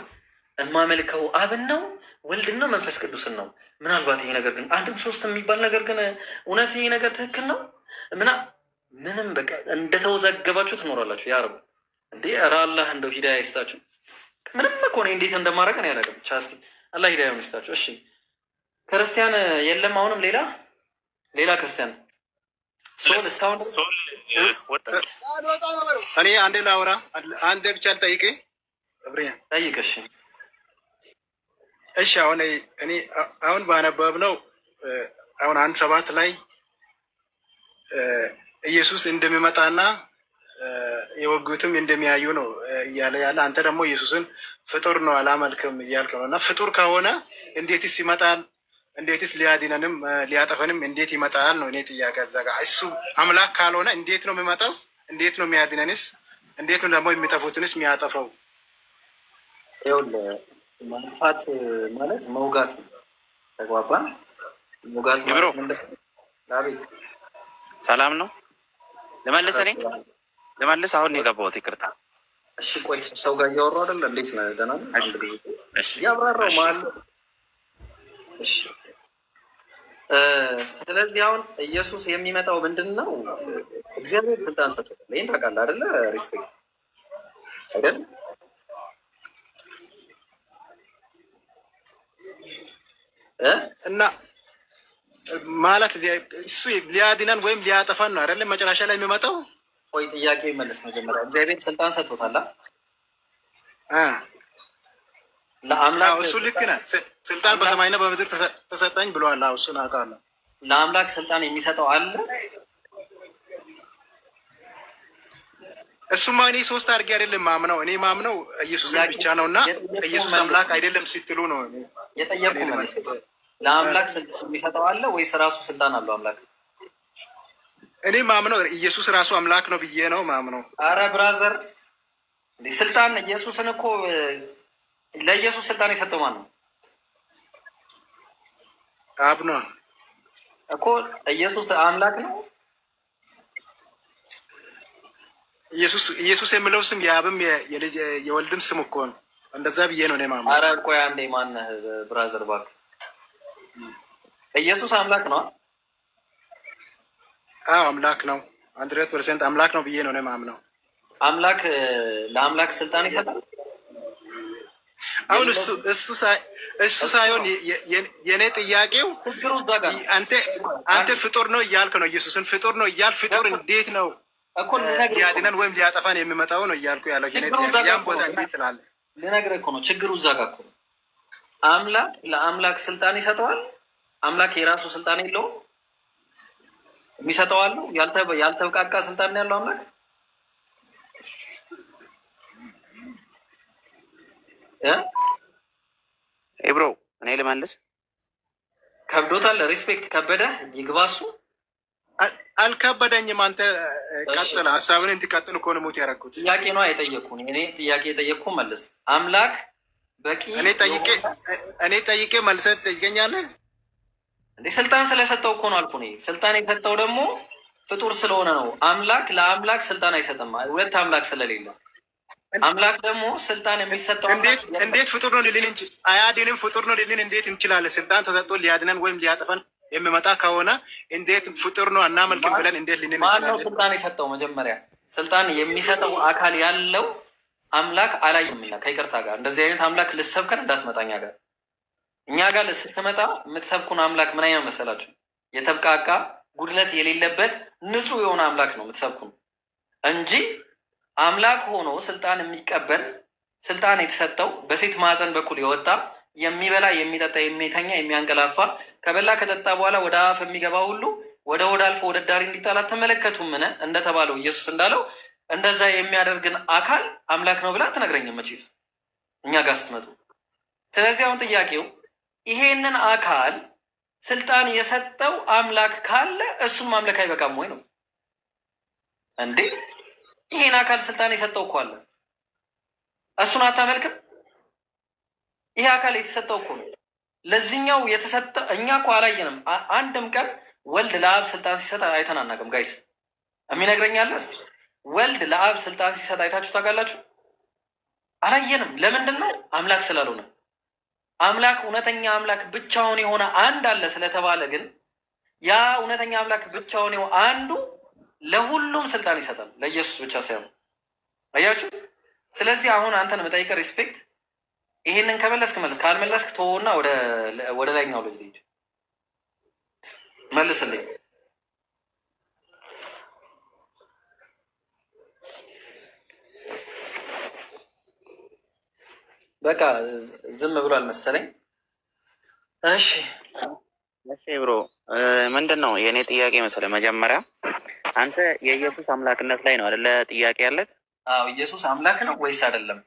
Speaker 4: የማመልከው አብን ነው ወልድን ነው መንፈስ ቅዱስን ነው። ምናልባት ይሄ ነገር ግን አንድም ሶስት የሚባል ነገር ግን እውነት ይሄ ነገር ትክክል ነው ምንም በቃ እንደተወዛገባችሁ ትኖራላችሁ። ያ ረብ እንዴ ኧረ አላህ እንደው ሂዳያ ይስጣችሁ። ምንም እኮ እኔ እንዴት እንደማደርግ እኔ አላውቅም። ብቻ እስኪ አላህ ሂዳያውን ይስጣችሁ። እሺ ክርስቲያን የለም አሁንም ሌላ ክርስቲያን ሶል እስካሁን
Speaker 6: እኔ አንዴ ላውራ፣ አንዴ ብቻ ልጠይቅ። እብሪያ
Speaker 4: ጠይቅ።
Speaker 6: እሺ አሁን ባነበብነው አሁን 1:7 ላይ ኢየሱስ እንደሚመጣና የወጉትም እንደሚያዩ ነው እያለ ያለ፣ አንተ ደግሞ ኢየሱስን ፍጡር ነው አላመልክም እያልክ ነው። እና ፍጡር ከሆነ እንዴትስ ይመጣል? እንዴትስ ሊያድነንም ሊያጠፈንም እንዴት ይመጣል ነው እኔ ጥያቄ እዛ ጋር። እሱ አምላክ ካልሆነ እንዴት ነው የሚመጣው? እንዴት ነው የሚያድነንስ? እንዴት ነው ደግሞ የሚጠፉትንስ የሚያጠፈው?
Speaker 4: ይኸውልህ ማጥፋት ማለት መውጋት ነው። ተግባባን? መውጋት አቤት
Speaker 5: ሰላም ነው። ልመልስ አሁን የገባሁት ይቅርታ።
Speaker 4: እሺ ቆይ ሰው ጋር እያወራሁ አይደለ? እንዴት ነህ? ደህና ነህ? እያብራራሁ ማለት እሺ። ስለዚህ አሁን ኢየሱስ የሚመጣው ምንድን ነው? እግዚአብሔር ስልጣን ሰጥቶታል። ይህን ታውቃለህ አይደለ? ሪስፔክት አይደል?
Speaker 6: እና ማለት እሱ ሊያድነን ወይም ሊያጠፋን ነው አይደለም መጨረሻ ላይ የሚመጣው።
Speaker 4: ቆይ ጥያቄ መልስ መጀመሪያ። እግዚአብሔር ስልጣን ሰጥቶታል ለአምላክ።
Speaker 6: እሱ ልክ ነህ። ስልጣን በሰማይና በምድር ተሰጠኝ ብለዋል። እሱን አውቃለሁ።
Speaker 4: ለአምላክ ስልጣን የሚሰጠው አለ?
Speaker 6: እሱማ እኔ ሶስት አድርጌ አይደለም ማምነው። እኔ ማምነው ኢየሱስን ብቻ ነው። እና ኢየሱስ አምላክ አይደለም ስትሉ ነው
Speaker 4: የጠየቁ መልስ። ለአምላክ ስልጣን የሚሰጠው አለ ወይስ ራሱ ስልጣን አለው አምላክ?
Speaker 6: እኔ ማምነው ኢየሱስ ራሱ አምላክ ነው ብዬ ነው ማምነው።
Speaker 4: አረ ብራዘር ስልጣን ኢየሱስን እኮ ለኢየሱስ ስልጣን የሰጠው ማን ነው?
Speaker 6: አብ ነው
Speaker 4: እኮ። ኢየሱስ አምላክ ነው።
Speaker 6: ኢየሱስ የሚለው ስም የአብም የወልድም ስም እኮ ነው። እንደዛ ብዬ ነው እኔ ማምነው።
Speaker 4: አረ ቆይ አንዴ ማነህ ብራዘር እባክህ። ኢየሱስ አምላክ ነው?
Speaker 6: አዎ አምላክ ነው። 100% አምላክ ነው ብዬ ነው እኔ ማምነው።
Speaker 4: አምላክ ለአምላክ ስልጣን ይሰጣል?
Speaker 6: አሁን እሱ ሳይሆን የኔ ጥያቄው አንተ ፍጡር ነው እያልክ ነው። ኢየሱስን ፍጡር ነው እያልክ ፍጡር እንዴት ነው ሊያድነን ወይም ሊያጠፋን የሚመጣው ነው እያልኩ ያለው። ያን ቦታ እንዴት ትላለህ?
Speaker 4: ልነግርህ እኮ ነው ችግሩ እዛ ጋር እኮ ነው። አምላክ ለአምላክ ስልጣን ይሰጠዋል? አምላክ የራሱ ስልጣን የለውም? የሚሰጠው አለው? ያልተብቃቃ ስልጣን ያለው አምላክ
Speaker 5: ብሮ እኔ ልመልስ።
Speaker 4: ከብዶታል። ሪስፔክት ከበደ ይግባሱ።
Speaker 6: አልከበደኝም። አንተ ቀጥል፣ ሀሳብን እንዲቀጥል እኮ ነው ሙት ያደረኩት።
Speaker 4: ጥያቄ ነው የጠየኩን። እኔ ጥያቄ የጠየቅኩ መልስ። አምላክ በቂ
Speaker 6: እኔ ጠይቄ መልሰህ ትጠይቀኛለህ
Speaker 4: እንዴ? ስልጣን ስለሰጠው እኮ ነው አልኩ። ስልጣን የሰጠው ደግሞ ፍጡር ስለሆነ ነው። አምላክ ለአምላክ ስልጣን አይሰጥም፣ ሁለት አምላክ ስለሌለ። አምላክ ደግሞ ስልጣን የሚሰጠው
Speaker 6: እንዴት ፍጡር ነው ሊልን እንጂ አያድንም። ፍጡር ነው ሊልን እንዴት እንችላለን? ስልጣን ተሰጥቶ ሊያድነን ወይም ሊያጠፈን የሚመጣ ከሆነ እንዴት ፍጡር ነው አናመልክም ብለን እንዴት ልን እንችላለን?
Speaker 4: ማነው ስልጣን የሰጠው? መጀመሪያ ስልጣን የሚሰጠው አካል ያለው አምላክ አላየም። ከይቅርታ ጋር እንደዚህ አይነት አምላክ ልሰብከን እንዳትመጣኛ ጋር እኛ ጋር ስትመጣ የምትሰብኩን አምላክ ምን አይነት መሰላችሁ? የተብቃቃ ጉድለት የሌለበት ንጹህ የሆነ አምላክ ነው የምትሰብኩን እንጂ አምላክ ሆኖ ስልጣን የሚቀበል ስልጣን የተሰጠው በሴት ማዕፀን በኩል የወጣ የሚበላ የሚጠጣ የሚተኛ የሚያንቀላፋ ከበላ ከጠጣ በኋላ ወደ አፍ የሚገባ ሁሉ ወደ ሆድ አልፎ ወደ ዳሪ እንዲጣል አትመለከቱምን? እንደተባለው ኢየሱስ እንዳለው እንደዛ የሚያደርግን አካል አምላክ ነው ብላ አትነግረኝም መቼስ እኛ ጋር ስትመጡ። ስለዚህ አሁን ጥያቄው ይሄንን አካል ስልጣን የሰጠው አምላክ ካለ እሱን ማምለክ አይበቃም ወይ ነው እንዴ? ይሄን አካል ስልጣን የሰጠው እኮ አለ፣ እሱን አታመልክም? ይሄ አካል የተሰጠው እኮ ነው። ለዚህኛው የተሰጠ እኛ እኮ አላየንም። አንድም ቀን ወልድ ለአብ ስልጣን ሲሰጥ አይተን አናውቅም። ጋይስ የሚነግረኛለ እስቲ ወልድ ለአብ ስልጣን ሲሰጥ አይታችሁ ታውቃላችሁ? አላየንም። ለምንድን ነው? አምላክ ስላልሆነ። አምላክ እውነተኛ አምላክ ብቻውን የሆነ አንድ አለ ስለተባለ ግን ያ እውነተኛ አምላክ ብቻውን የሆነ አንዱ ለሁሉም ስልጣን ይሰጣል፣ ለኢየሱስ ብቻ ሳይሆን። አያችሁ? ስለዚህ አሁን አንተን የምጠይቀህ ሪስፔክት፣ ይሄንን ከመለስክ መለስ፣ ካልመለስክ ተወውና ወደ ላይኛው ልጅ ልሂድ። መልስልኝ። በቃ ዝም ብሏል መሰለኝ። እሺ
Speaker 5: ብሮ ምንድን ነው የእኔ ጥያቄ መሰለህ? መጀመሪያ አንተ የኢየሱስ አምላክነት ላይ ነው አይደለ ጥያቄ ያለህ?
Speaker 4: አዎ ኢየሱስ አምላክ ነው ወይስ አይደለም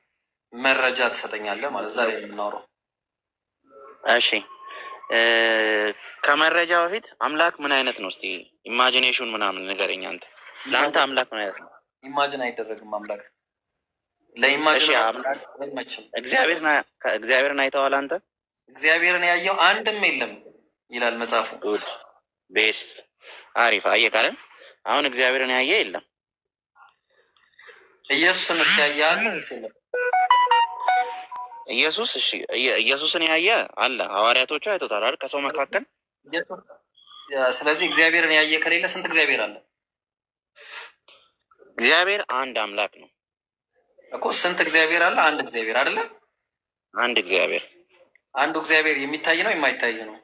Speaker 4: መረጃ ትሰጠኛለህ ማለት ዛሬ የምናወራው።
Speaker 5: እሺ ከመረጃ በፊት አምላክ ምን አይነት ነው? እስቲ ኢማጂኔሽን ምናምን ንገረኝ። አንተ ለአንተ አምላክ ምን አይነት ነው?
Speaker 4: ኢማጂን አይደረግም አምላክ ለኢማጂን አምላክ አይመችም።
Speaker 5: እግዚአብሔርን አይተዋል አንተ?
Speaker 4: እግዚአብሔርን ያየው አንድም የለም ይላል መጽሐፉ።
Speaker 5: ጉድ ቤስት አሪፍ። አየህ ካለን አሁን እግዚአብሔርን ያየ የለም።
Speaker 4: ኢየሱስን ያያል
Speaker 5: ኢየሱስ እሺ፣ ኢየሱስን ያየ አለ። ሐዋርያቶቹ አይተውታል አይደል? ከሰው መካከል።
Speaker 4: ስለዚህ እግዚአብሔርን ያየ ከሌለ ስንት እግዚአብሔር አለ?
Speaker 5: እግዚአብሔር አንድ አምላክ ነው
Speaker 4: እኮ። ስንት እግዚአብሔር አለ? አንድ እግዚአብሔር አይደለ?
Speaker 5: አንድ እግዚአብሔር።
Speaker 4: አንዱ እግዚአብሔር የሚታይ ነው የማይታይ ነው?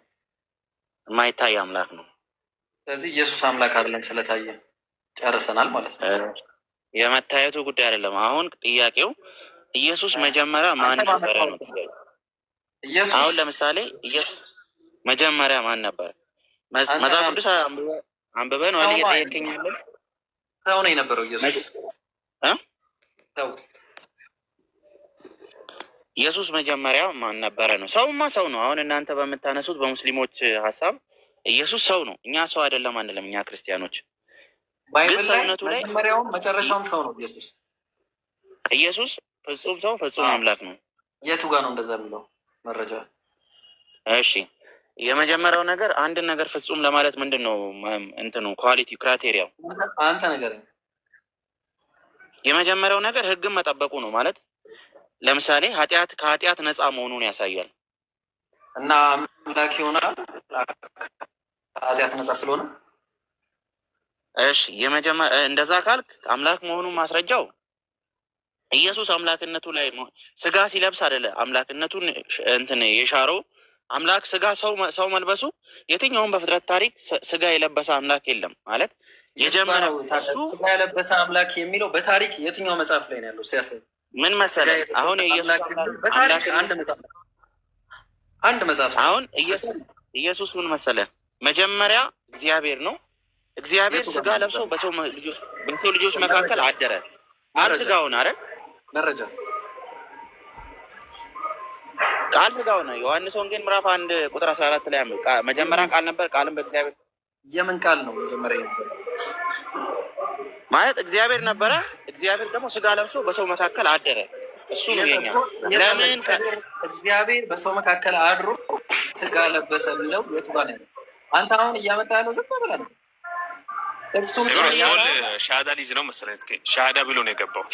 Speaker 5: የማይታይ አምላክ ነው።
Speaker 4: ስለዚህ ኢየሱስ አምላክ አይደለም ስለታየ ጨርሰናል ማለት ነው።
Speaker 5: የመታየቱ ጉዳይ አይደለም። አሁን ጥያቄው ኢየሱስ መጀመሪያ ማን ነበረ ነው።
Speaker 4: ኢየሱስ
Speaker 5: አሁን ለምሳሌ ኢየሱስ መጀመሪያ ማን ነበረ? መጽሐፍ ቅዱስ አንብበን ነው እየጠየቀኝ ያለው።
Speaker 4: ሰው ነው የነበረው ኢየሱስ ሰው።
Speaker 5: ኢየሱስ መጀመሪያ ማን ነበረ ነው? ሰውማ ሰው ነው። አሁን እናንተ በምታነሱት በሙስሊሞች ሀሳብ ኢየሱስ ሰው ነው። እኛ ሰው አይደለም አንልም። እኛ ክርስቲያኖች
Speaker 4: ባይብል ላይ መጀመሪያውም መጨረሻውም ሰው ነው ኢየሱስ።
Speaker 5: ኢየሱስ ፍጹም ሰው ፍጹም አምላክ ነው።
Speaker 4: የቱ ጋር ነው እንደዛ የሚለው መረጃ?
Speaker 5: እሺ የመጀመሪያው ነገር አንድን ነገር ፍጹም ለማለት ምንድን ነው እንትኑ ኳሊቲ ክራይቴሪያው?
Speaker 4: አንተ ነገር
Speaker 5: የመጀመሪያው ነገር ህግን መጠበቁ ነው ማለት ለምሳሌ ከኃጢአት ነፃ መሆኑን ያሳያል።
Speaker 4: እና አምላክ ይሆናል ከኃጢአት ነፃ ስለሆነ።
Speaker 5: እሺ እንደዛ ካልክ አምላክ መሆኑን ማስረጃው ኢየሱስ አምላክነቱ ላይ ስጋ ሲለብስ አይደለ አምላክነቱን እንትን የሻረው። አምላክ ስጋ ሰው መልበሱ የትኛውም በፍጥረት ታሪክ ስጋ የለበሰ አምላክ የለም ማለት የጀመረው እሱ
Speaker 4: ስጋ የለበሰ አምላክ የሚለው በታሪክ የትኛው መጽሐፍ ላይ ነው ያለው? ሲያሳይ
Speaker 5: ምን መሰለህ አሁን
Speaker 4: በታሪክ አንድ መጽሐፍ
Speaker 5: አሁን ኢየሱስ ምን መሰለህ መጀመሪያ እግዚአብሔር ነው። እግዚአብሔር ስጋ ለብሶ በሰው ልጆች መካከል አደረ። ቃል ስጋ ሆነ አይደል?
Speaker 4: መረጃ
Speaker 5: ቃል ስጋ ሆነ። ዮሐንስ ወንጌል ምዕራፍ 1 ቁጥር 14 ላይ መጀመሪያ ቃል ነበር፣ ቃልም በእግዚአብሔር።
Speaker 4: የምን ቃል ነው መጀመሪያ ነበር
Speaker 5: ማለት? እግዚአብሔር ነበረ። እግዚአብሔር ደግሞ ስጋ ለብሶ በሰው መካከል አደረ። እሱ ነው የኛ። ለምን
Speaker 4: እግዚአብሔር በሰው መካከል አድሮ ስጋ ለበሰ የሚለው የቱ ጋር ነው? አንተ አሁን እያመጣ ያለው ዝም ብለህ ነው።
Speaker 8: ሶል ሻሃዳ ሊዝ ነው መሰለኝ። ሻሃዳ ብሎ ነው የገባው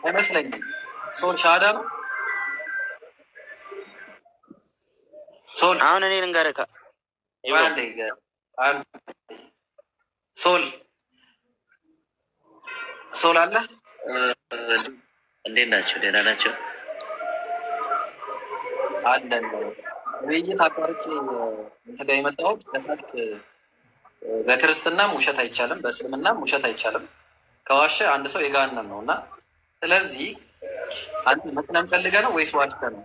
Speaker 4: አይመስለኝም። ሶል ሻሃዳ ነው። ሶል
Speaker 5: አሁን እኔ ልንገርህ
Speaker 4: ሶል አለ።
Speaker 5: እንዴት ናቸው? ደህና ናቸው
Speaker 4: አለን። ውይይት አቋርጬ እንትን ጋር የመጣሁት በክርስትናም ውሸት አይቻልም፣ በእስልምናም ውሸት አይቻልም። ከዋሸ አንድ ሰው የገሃነም ነው እና ስለዚህ አንተ መስለም ፈልገህ ነው ወይስ ዋሽተህ ነው?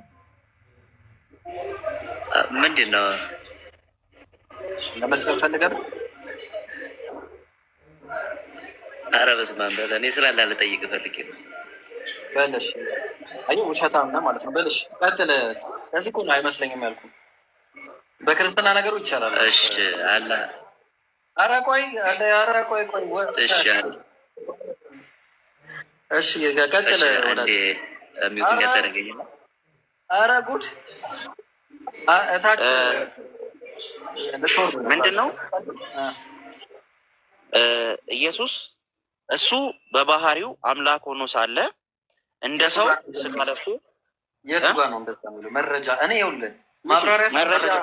Speaker 5: ምንድን ነው
Speaker 4: ለመስለም ፈልገህ ነው?
Speaker 5: ኧረ በስመ አብ በል። እኔ ስላለ ልጠይቅህ ፈልጌ ነው።
Speaker 4: በልሽ አይ ውሸታም ነህ ማለት ነው። በልሽ ቀጥል። ከዚህ እኮ ነው አይመስለኝም ያልኩህ። በክርስትና ነገሩ ይቻላል።
Speaker 5: እሺ አለ።
Speaker 4: ኧረ ቆይ
Speaker 5: እሺ
Speaker 4: እሺ ቀጥል።
Speaker 5: አንዴ ሚውት ያደረገኝ ነው።
Speaker 4: ኧረ ጉድ እታች
Speaker 5: ምንድን ነው ኢየሱስ እሱ በባህሪው አምላክ ሆኖ ሳለ እንደ ሰው ስጋ ለብሶ
Speaker 4: የቱ ጋር ነው እንደዛ የሚለው መረጃ? እኔ ይኸውልህ ማብራሪያ መረጃ።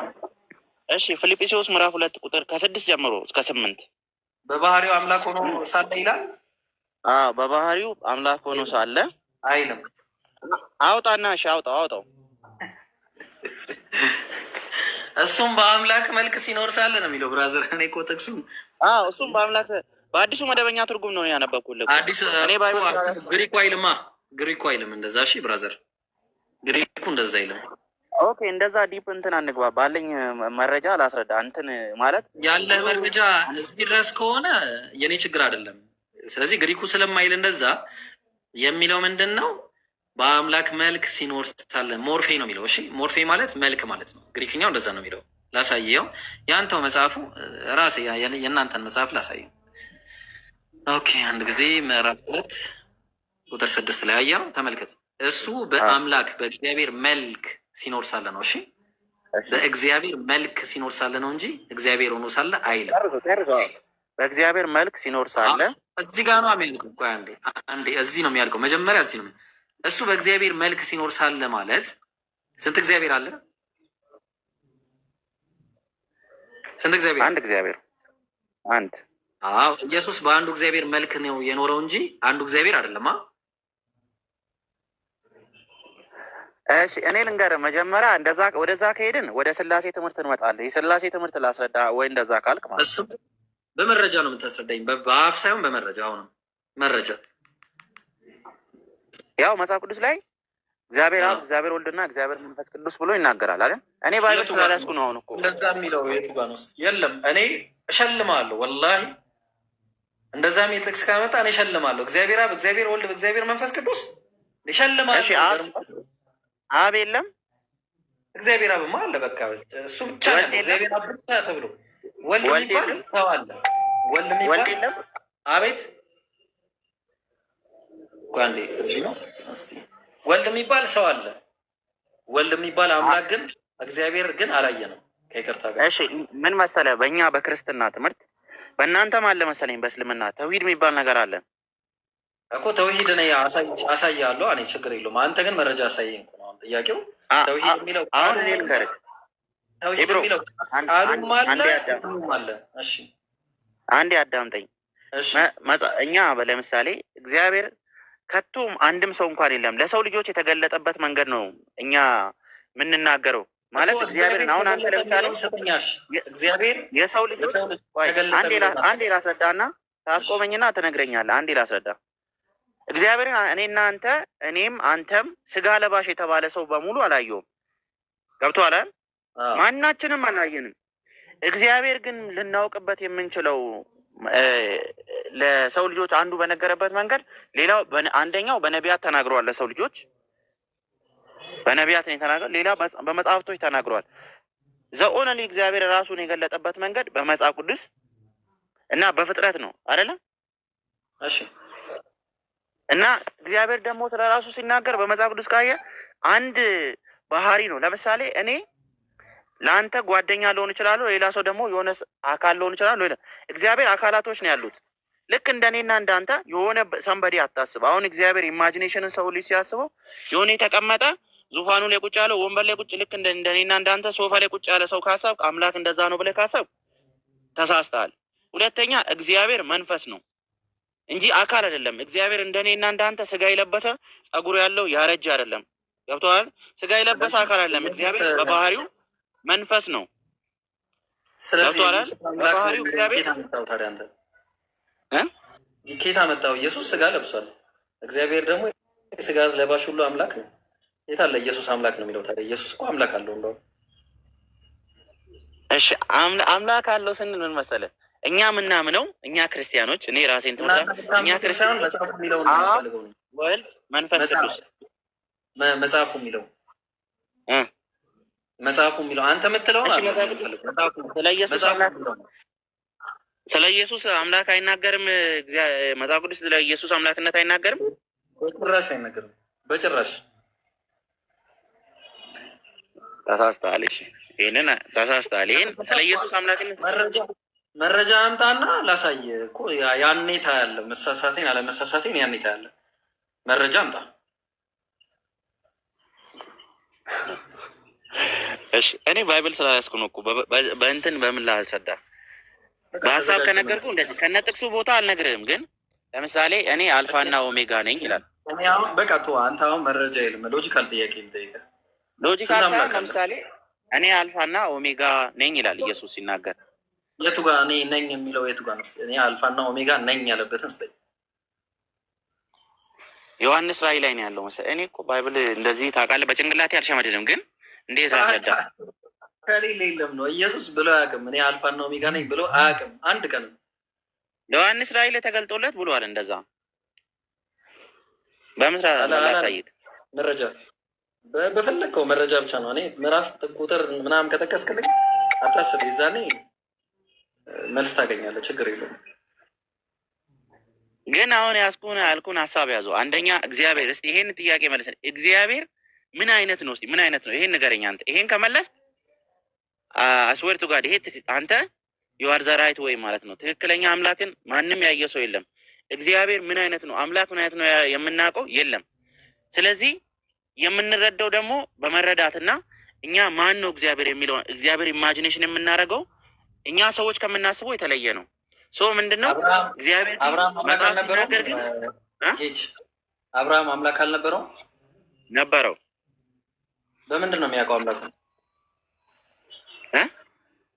Speaker 5: እሺ ፊልጵስዩስ ምዕራፍ 2 ቁጥር ከ6 ጀምሮ እስከ 8
Speaker 4: በባህሪው አምላክ ሆኖ ሳለ ይላል።
Speaker 5: በባህሪው አምላክ ሆኖ ሳለ
Speaker 4: አይልም።
Speaker 5: አውጣና እሺ አውጣው።
Speaker 4: እሱም በአምላክ መልክ ሲኖር ሳለ ነው የሚለው ብራዘር። እኔ እኮ ጥቅሱም
Speaker 5: እሱም በአምላክ በአዲሱ መደበኛ ትርጉም ነው ያነበብኩልህ።
Speaker 4: አዲስ ግሪኩ አይልም እንደዛ። እሺ ብራዘር ግሪኩ እንደዛ አይልም።
Speaker 5: ኦኬ እንደዛ ዲፕ እንትን አንግባ። ባለኝ መረጃ ላስረዳ። እንትን ማለት
Speaker 4: ያለህ መረጃ እዚህ ድረስ ከሆነ የኔ ችግር አይደለም። ስለዚህ ግሪኩ ስለማይል እንደዛ የሚለው ምንድን ነው? በአምላክ መልክ ሲኖር ሳለ ሞርፌ ነው የሚለው። እሺ ሞርፌ ማለት መልክ ማለት ነው። ግሪክኛው እንደዛ ነው የሚለው። ላሳየው። ያንተው መጽሐፉ ራሴ የእናንተን መጽሐፍ ላሳየው። ኦኬ አንድ ጊዜ ምዕራፍ 2 ቁጥር 6 ላይ አየው፣ ተመልከት። እሱ በአምላክ በእግዚአብሔር መልክ ሲኖር ሳለ ነው። እሺ በእግዚአብሔር መልክ ሲኖር ሳለ ነው እንጂ እግዚአብሔር ሆኖ ሳለ አይልም።
Speaker 5: በእግዚአብሔር መልክ ሲኖር ሳለ
Speaker 4: እዚህ ጋር ነው የሚያልቀው። ቆይ አንዴ እዚህ ነው የሚያልቀው። መጀመሪያ እዚህ ነው። እሱ በእግዚአብሔር መልክ ሲኖር ሳለ ማለት ስንት እግዚአብሔር አለ? ስንት እግዚአብሔር?
Speaker 5: አንድ እግዚአብሔር። አንድ።
Speaker 4: ኢየሱስ በአንዱ እግዚአብሔር መልክ ነው የኖረው እንጂ አንዱ እግዚአብሔር አይደለም።
Speaker 5: እሺ እኔ ልንገርህ፣ መጀመሪያ እንደዛ ወደዛ ከሄድን ወደ ስላሴ ትምህርት እንመጣለን። የስላሴ ትምህርት ላስረዳ ወይ እንደዛ ካልክ ማለት
Speaker 4: እሱ በመረጃ ነው የምታስረዳኝ፣ በአፍ ሳይሆን በመረጃ። አሁንም መረጃ
Speaker 5: ያው መጽሐፍ ቅዱስ ላይ እግዚአብሔር አብ፣ እግዚአብሔር ወልድና እግዚአብሔር መንፈስ ቅዱስ ብሎ ይናገራል አይደል? እኔ ባይብል ስላላስኩ ነው። አሁን እኮ
Speaker 4: እንደዛ የሚለው የቱ ጋር ነው? የለም እኔ እሸልማለሁ፣ ወላሂ እንደዛ የሚል ጥቅስ ካመጣ እኔ እሸልማለሁ። እግዚአብሔር አብ፣ እግዚአብሔር ወልድ፣ እግዚአብሔር መንፈስ ቅዱስ እሸልማለሁ።
Speaker 5: አብ የለም?
Speaker 4: እግዚአብሔር አብማ አለ። በቃ እሱ ብቻ ነው እግዚአብሔር አብ ብቻ ተብሎ። ወልድ የሚባል ሰው አለ። ወልድ የሚባል
Speaker 5: የለም።
Speaker 4: አቤት ጓንዴ እዚህ ነው። እስቲ ወልድ የሚባል ሰው አለ። ወልድ የሚባል አምላክ ግን እግዚአብሔር ግን አላየንም ከይቅርታ ጋር።
Speaker 5: እሺ ምን መሰለህ፣ በእኛ በክርስትና ትምህርት በእናንተም አለ መሰለኝ፣ በእስልምና ተውሂድ የሚባል ነገር አለ
Speaker 4: እኮ። ተውሂድ እኔ አሳያለሁ፣ እኔ ችግር የለውም። አንተ ግን መረጃ አሳየኝ እኮ ነው አሁን ጥያቄው። ተውሂድ የሚለው
Speaker 5: አሁን እኔ ልንገርህ፣
Speaker 4: ተውሂድ የሚለው ቃሉም አለ። እሺ
Speaker 5: አንዴ አዳምጠኝ። እኛ ለምሳሌ እግዚአብሔር ከቶም አንድም ሰው እንኳን የለም ለሰው ልጆች የተገለጠበት መንገድ ነው እኛ የምንናገረው ማለት እግዚአብሔርን። አሁን አንተ ለምሳሌ
Speaker 4: እግዚአብሔር
Speaker 5: የሰው ልጆች አንዴ ላስረዳና ታስቆመኝና ትነግረኛለህ። አንዴ ላስረዳ። እግዚአብሔርን እኔና አንተ እኔም አንተም ስጋ ለባሽ የተባለ ሰው በሙሉ አላየውም። ገብቶሃል? ማናችንም አላየንም። እግዚአብሔር ግን ልናውቅበት የምንችለው ለሰው ልጆች አንዱ በነገረበት መንገድ፣ ሌላው አንደኛው በነቢያት ተናግረዋል። ለሰው ልጆች በነቢያት ነው የተናገረው። ሌላ በመጽሐፍቶች ተናግረዋል። ዘኦነሊ እግዚአብሔር ራሱን የገለጠበት መንገድ በመጽሐፍ ቅዱስ እና በፍጥረት ነው አይደለ?
Speaker 4: እሺ።
Speaker 5: እና እግዚአብሔር ደግሞ ስለ ራሱ ሲናገር በመጽሐፍ ቅዱስ ካየ አንድ ባህሪ ነው። ለምሳሌ እኔ ለአንተ ጓደኛ ልሆን እችላለሁ፣ ሌላ ሰው ደግሞ የሆነ አካል ልሆን እችላለሁ። እግዚአብሔር አካላቶች ነው ያሉት። ልክ እንደኔና እንዳንተ የሆነ ሰንበዴ አታስብ። አሁን እግዚአብሔር ኢማጂኔሽንን ሰው ልጅ ሲያስበው የሆነ የተቀመጠ ዙፋኑ ላይ ቁጭ ያለው ወንበር ላይ ቁጭ ልክ እንደኔና እንዳንተ ሶፋ ላይ ቁጭ ያለ ሰው ካሰብክ አምላክ እንደዛ ነው ብለህ ካሰብክ ተሳስተሃል። ሁለተኛ እግዚአብሔር መንፈስ ነው እንጂ አካል አይደለም። እግዚአብሔር እንደኔና እንዳንተ ስጋ የለበሰ ጸጉር ያለው ያረጀ አይደለም። ገብቶሃል? ስጋ የለበሰ አካል አይደለም። እግዚአብሔር በባህሪው መንፈስ ነው።
Speaker 4: ስለዚህ በባህሪው እግዚአብሔር ኬታ መጣው። ኢየሱስ ስጋ ለብሷል። እግዚአብሔር ደግሞ ስጋ ለባሽ ሁሉ አምላክ ነው። የት አለ ኢየሱስ አምላክ ነው የሚለው? ታዲያ ኢየሱስ እኮ አምላክ አለው እንደው።
Speaker 5: እሺ አምላክ አለው ስንል ምን መሰለህ? እኛ ምናምነው እኛ ክርስቲያኖች፣ እኔ ራሴን እኛ ክርስቲያን
Speaker 4: መጽሐፉ የሚለው ነው የሚፈልገው ነው
Speaker 5: ወልድ መንፈስ ቅዱስ
Speaker 4: መጽሐፉ የሚለው መጽሐፉ የሚለው አንተ የምትለው
Speaker 5: ስለ ኢየሱስ አምላክ አይናገርም። መጽሐፍ ቅዱስ ስለ ኢየሱስ አምላክነት አይናገርም።
Speaker 4: በጭራሽ አይናገርም። በጭራሽ
Speaker 5: ተሳስተሃል። እሺ ይሄንን ተሳስተሃል። ይሄን ስለ ኢየሱስ አምላክነት
Speaker 4: መረጃ አምጣና ላሳየ እኮ ያኔ ታያለህ። መሳሳቴን አለመሳሳቴን ያኔ ታያለህ። መረጃ አምጣ።
Speaker 5: እሺ እኔ ባይብል ስላያስኩ ነው እኮ በእንትን በምን ላስረዳ? በሀሳብ ከነገርኩ እንደዚህ ከነጥቅሱ ቦታ አልነግርህም። ግን ለምሳሌ እኔ አልፋና ኦሜጋ ነኝ ይላል።
Speaker 4: እኔ አሁን በቃ አንተ አሁን መረጃ የለም። ሎጂካል ጥያቄ ልጠይቅህ።
Speaker 5: ሎጂካል ሳይሆን ለምሳሌ እኔ አልፋና ኦሜጋ ነኝ ይላል ኢየሱስ ሲናገር።
Speaker 4: የቱ ጋር እኔ ነኝ የሚለው የቱ ጋር ነው? እኔ አልፋና ኦሜጋ ነኝ ያለበትን ስጠኝ።
Speaker 5: ዮሐንስ ራእይ ላይ ነው ያለው መሰለኝ። እኔ እኮ ባይብል እንደዚህ ታውቃለህ፣ በጭንቅላቴ አልሸመድልም። ግን እንዴት አስረዳ?
Speaker 4: ከሌለ የለም ነው ኢየሱስ ብሎ አያውቅም። እኔ አልፋና ኦሜጋ ነኝ ብሎ አያውቅም አንድ ቀን።
Speaker 5: ዮሐንስ ራእይ ላይ ተገልጦለት ብሏል እንደዛ። በምስራት ላሳይት
Speaker 4: መረጃ በፈለግከው መረጃ ብቻ ነው። እኔ ምዕራፍ ቁጥር ምናምን ከጠቀስክልኝ አታስብ፣ የዛኔ መልስ ታገኛለህ። ችግር የለውም።
Speaker 5: ግን አሁን ያልኩን ሀሳብ ያዙ። አንደኛ እግዚአብሔር፣ እስቲ ይሄን ጥያቄ መልስ። እግዚአብሔር ምን አይነት ነው? እስቲ ምን አይነት ነው? ይሄን ንገረኝ አንተ። ይሄን ከመለስ አስወርቱ ጋር ይሄ አንተ ዩአር ዘ ራይት ወይ ማለት ነው። ትክክለኛ አምላክን ማንም ያየ ሰው የለም። እግዚአብሔር ምን አይነት ነው? አምላክ ምን አይነት ነው የምናውቀው የለም። ስለዚህ የምንረዳው ደግሞ በመረዳትና እኛ ማን ነው እግዚአብሔር የሚለው እግዚአብሔር ኢማጂኔሽን የምናደርገው እኛ ሰዎች ከምናስበው የተለየ ነው። ሶ ምንድነው እግዚአብሔር መጽሐፍ ሲናገር ግን
Speaker 4: አብርሃም አምላክ አልነበረው?
Speaker 5: ነበረው።
Speaker 4: በምንድን ነው የሚያውቀው አምላክ?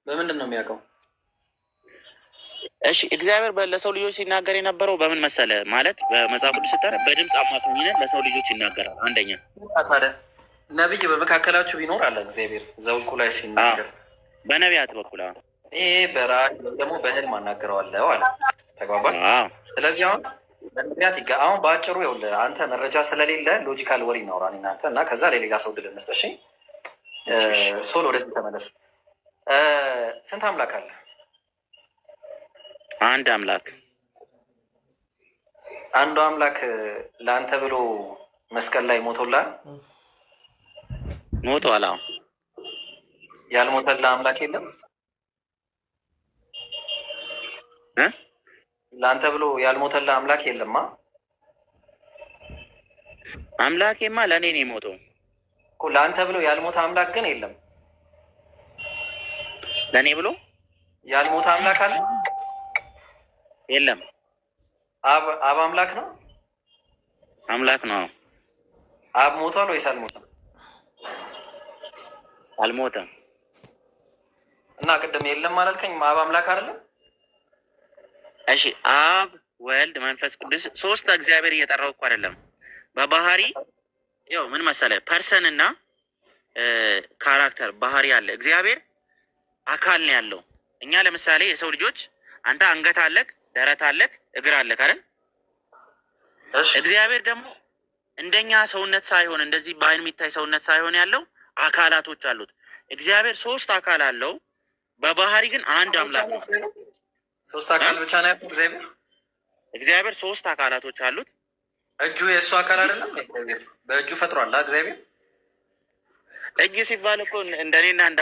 Speaker 4: በምንድን ነው የሚያውቀው?
Speaker 5: እሺ እግዚአብሔር ለሰው ልጆች ሲናገር የነበረው በምን መሰለ? ማለት በመጽሐፍ ቅዱስ ስታረ በድምፅ አማካኝነት ለሰው ልጆች ይናገራል። አንደኛ
Speaker 4: ነብይ በመካከላችሁ ቢኖር አለ እግዚአብሔር ዘኍልቍ ላይ ሲናገር
Speaker 5: በነቢያት በኩል
Speaker 4: ይሄ በራእይ ደግሞ በህልም አናግረዋለሁ አለ። ተግባባን? ስለዚህ አሁን ነቢያት አሁን በአጭሩ ይኸውልህ፣ አንተ መረጃ ስለሌለ ሎጂካል ወሬ እናውራ እናንተ እና ከዛ ለሌላ ሰው ድል እንስጥ። እሺ ሶል ወደዚህ ተመለስ። ስንት አምላክ አለ?
Speaker 5: አንድ አምላክ።
Speaker 4: አንዱ አምላክ ለአንተ ብሎ መስቀል ላይ ሞቶላል?
Speaker 5: ሞቷል።
Speaker 4: ያልሞተልህ አምላክ የለም? ለአንተ ብሎ ያልሞተልህ አምላክ የለማ?
Speaker 5: አምላኬማ ለእኔ ነው የሞተው
Speaker 4: እኮ። ለአንተ ብሎ ያልሞተ አምላክ ግን የለም።
Speaker 5: ለእኔ ብሎ
Speaker 4: ያልሞተ አምላክ አለ?
Speaker 5: የለም።
Speaker 4: አብ አምላክ ነው?
Speaker 5: አምላክ ነው።
Speaker 4: አብ ሞቷል ወይስ አልሞተም?
Speaker 5: አልሞተም።
Speaker 4: እና ቅድም የለም አላልከኝ? አብ አምላክ አይደለም?
Speaker 5: እሺ አብ ወልድ መንፈስ ቅዱስ ሶስት እግዚአብሔር እየጠራው እኮ አይደለም። በባህሪ ያው ምን መሰለ ፐርሰን እና ካራክተር ባህሪ አለ። እግዚአብሔር አካል ነው ያለው። እኛ ለምሳሌ የሰው ልጆች አንተ አንገት አለክ፣ ደረት አለክ፣ እግር አለክ አይደል? እግዚአብሔር ደግሞ እንደኛ ሰውነት ሳይሆን እንደዚህ በአይን የሚታይ ሰውነት ሳይሆን ያለው አካላቶች አሉት። እግዚአብሔር ሶስት አካል አለው። በባህሪ ግን አንድ አምላክ ነው።
Speaker 4: ሶስት አካል ብቻ ነው ያለው እግዚአብሔር።
Speaker 5: እግዚአብሔር ሶስት አካላቶች አሉት።
Speaker 4: እጁ የእሱ አካል አይደለም? በእጁ ፈጥሯል እግዚአብሔር።
Speaker 5: እጅ ሲባል እኮ እንደኔና እንደ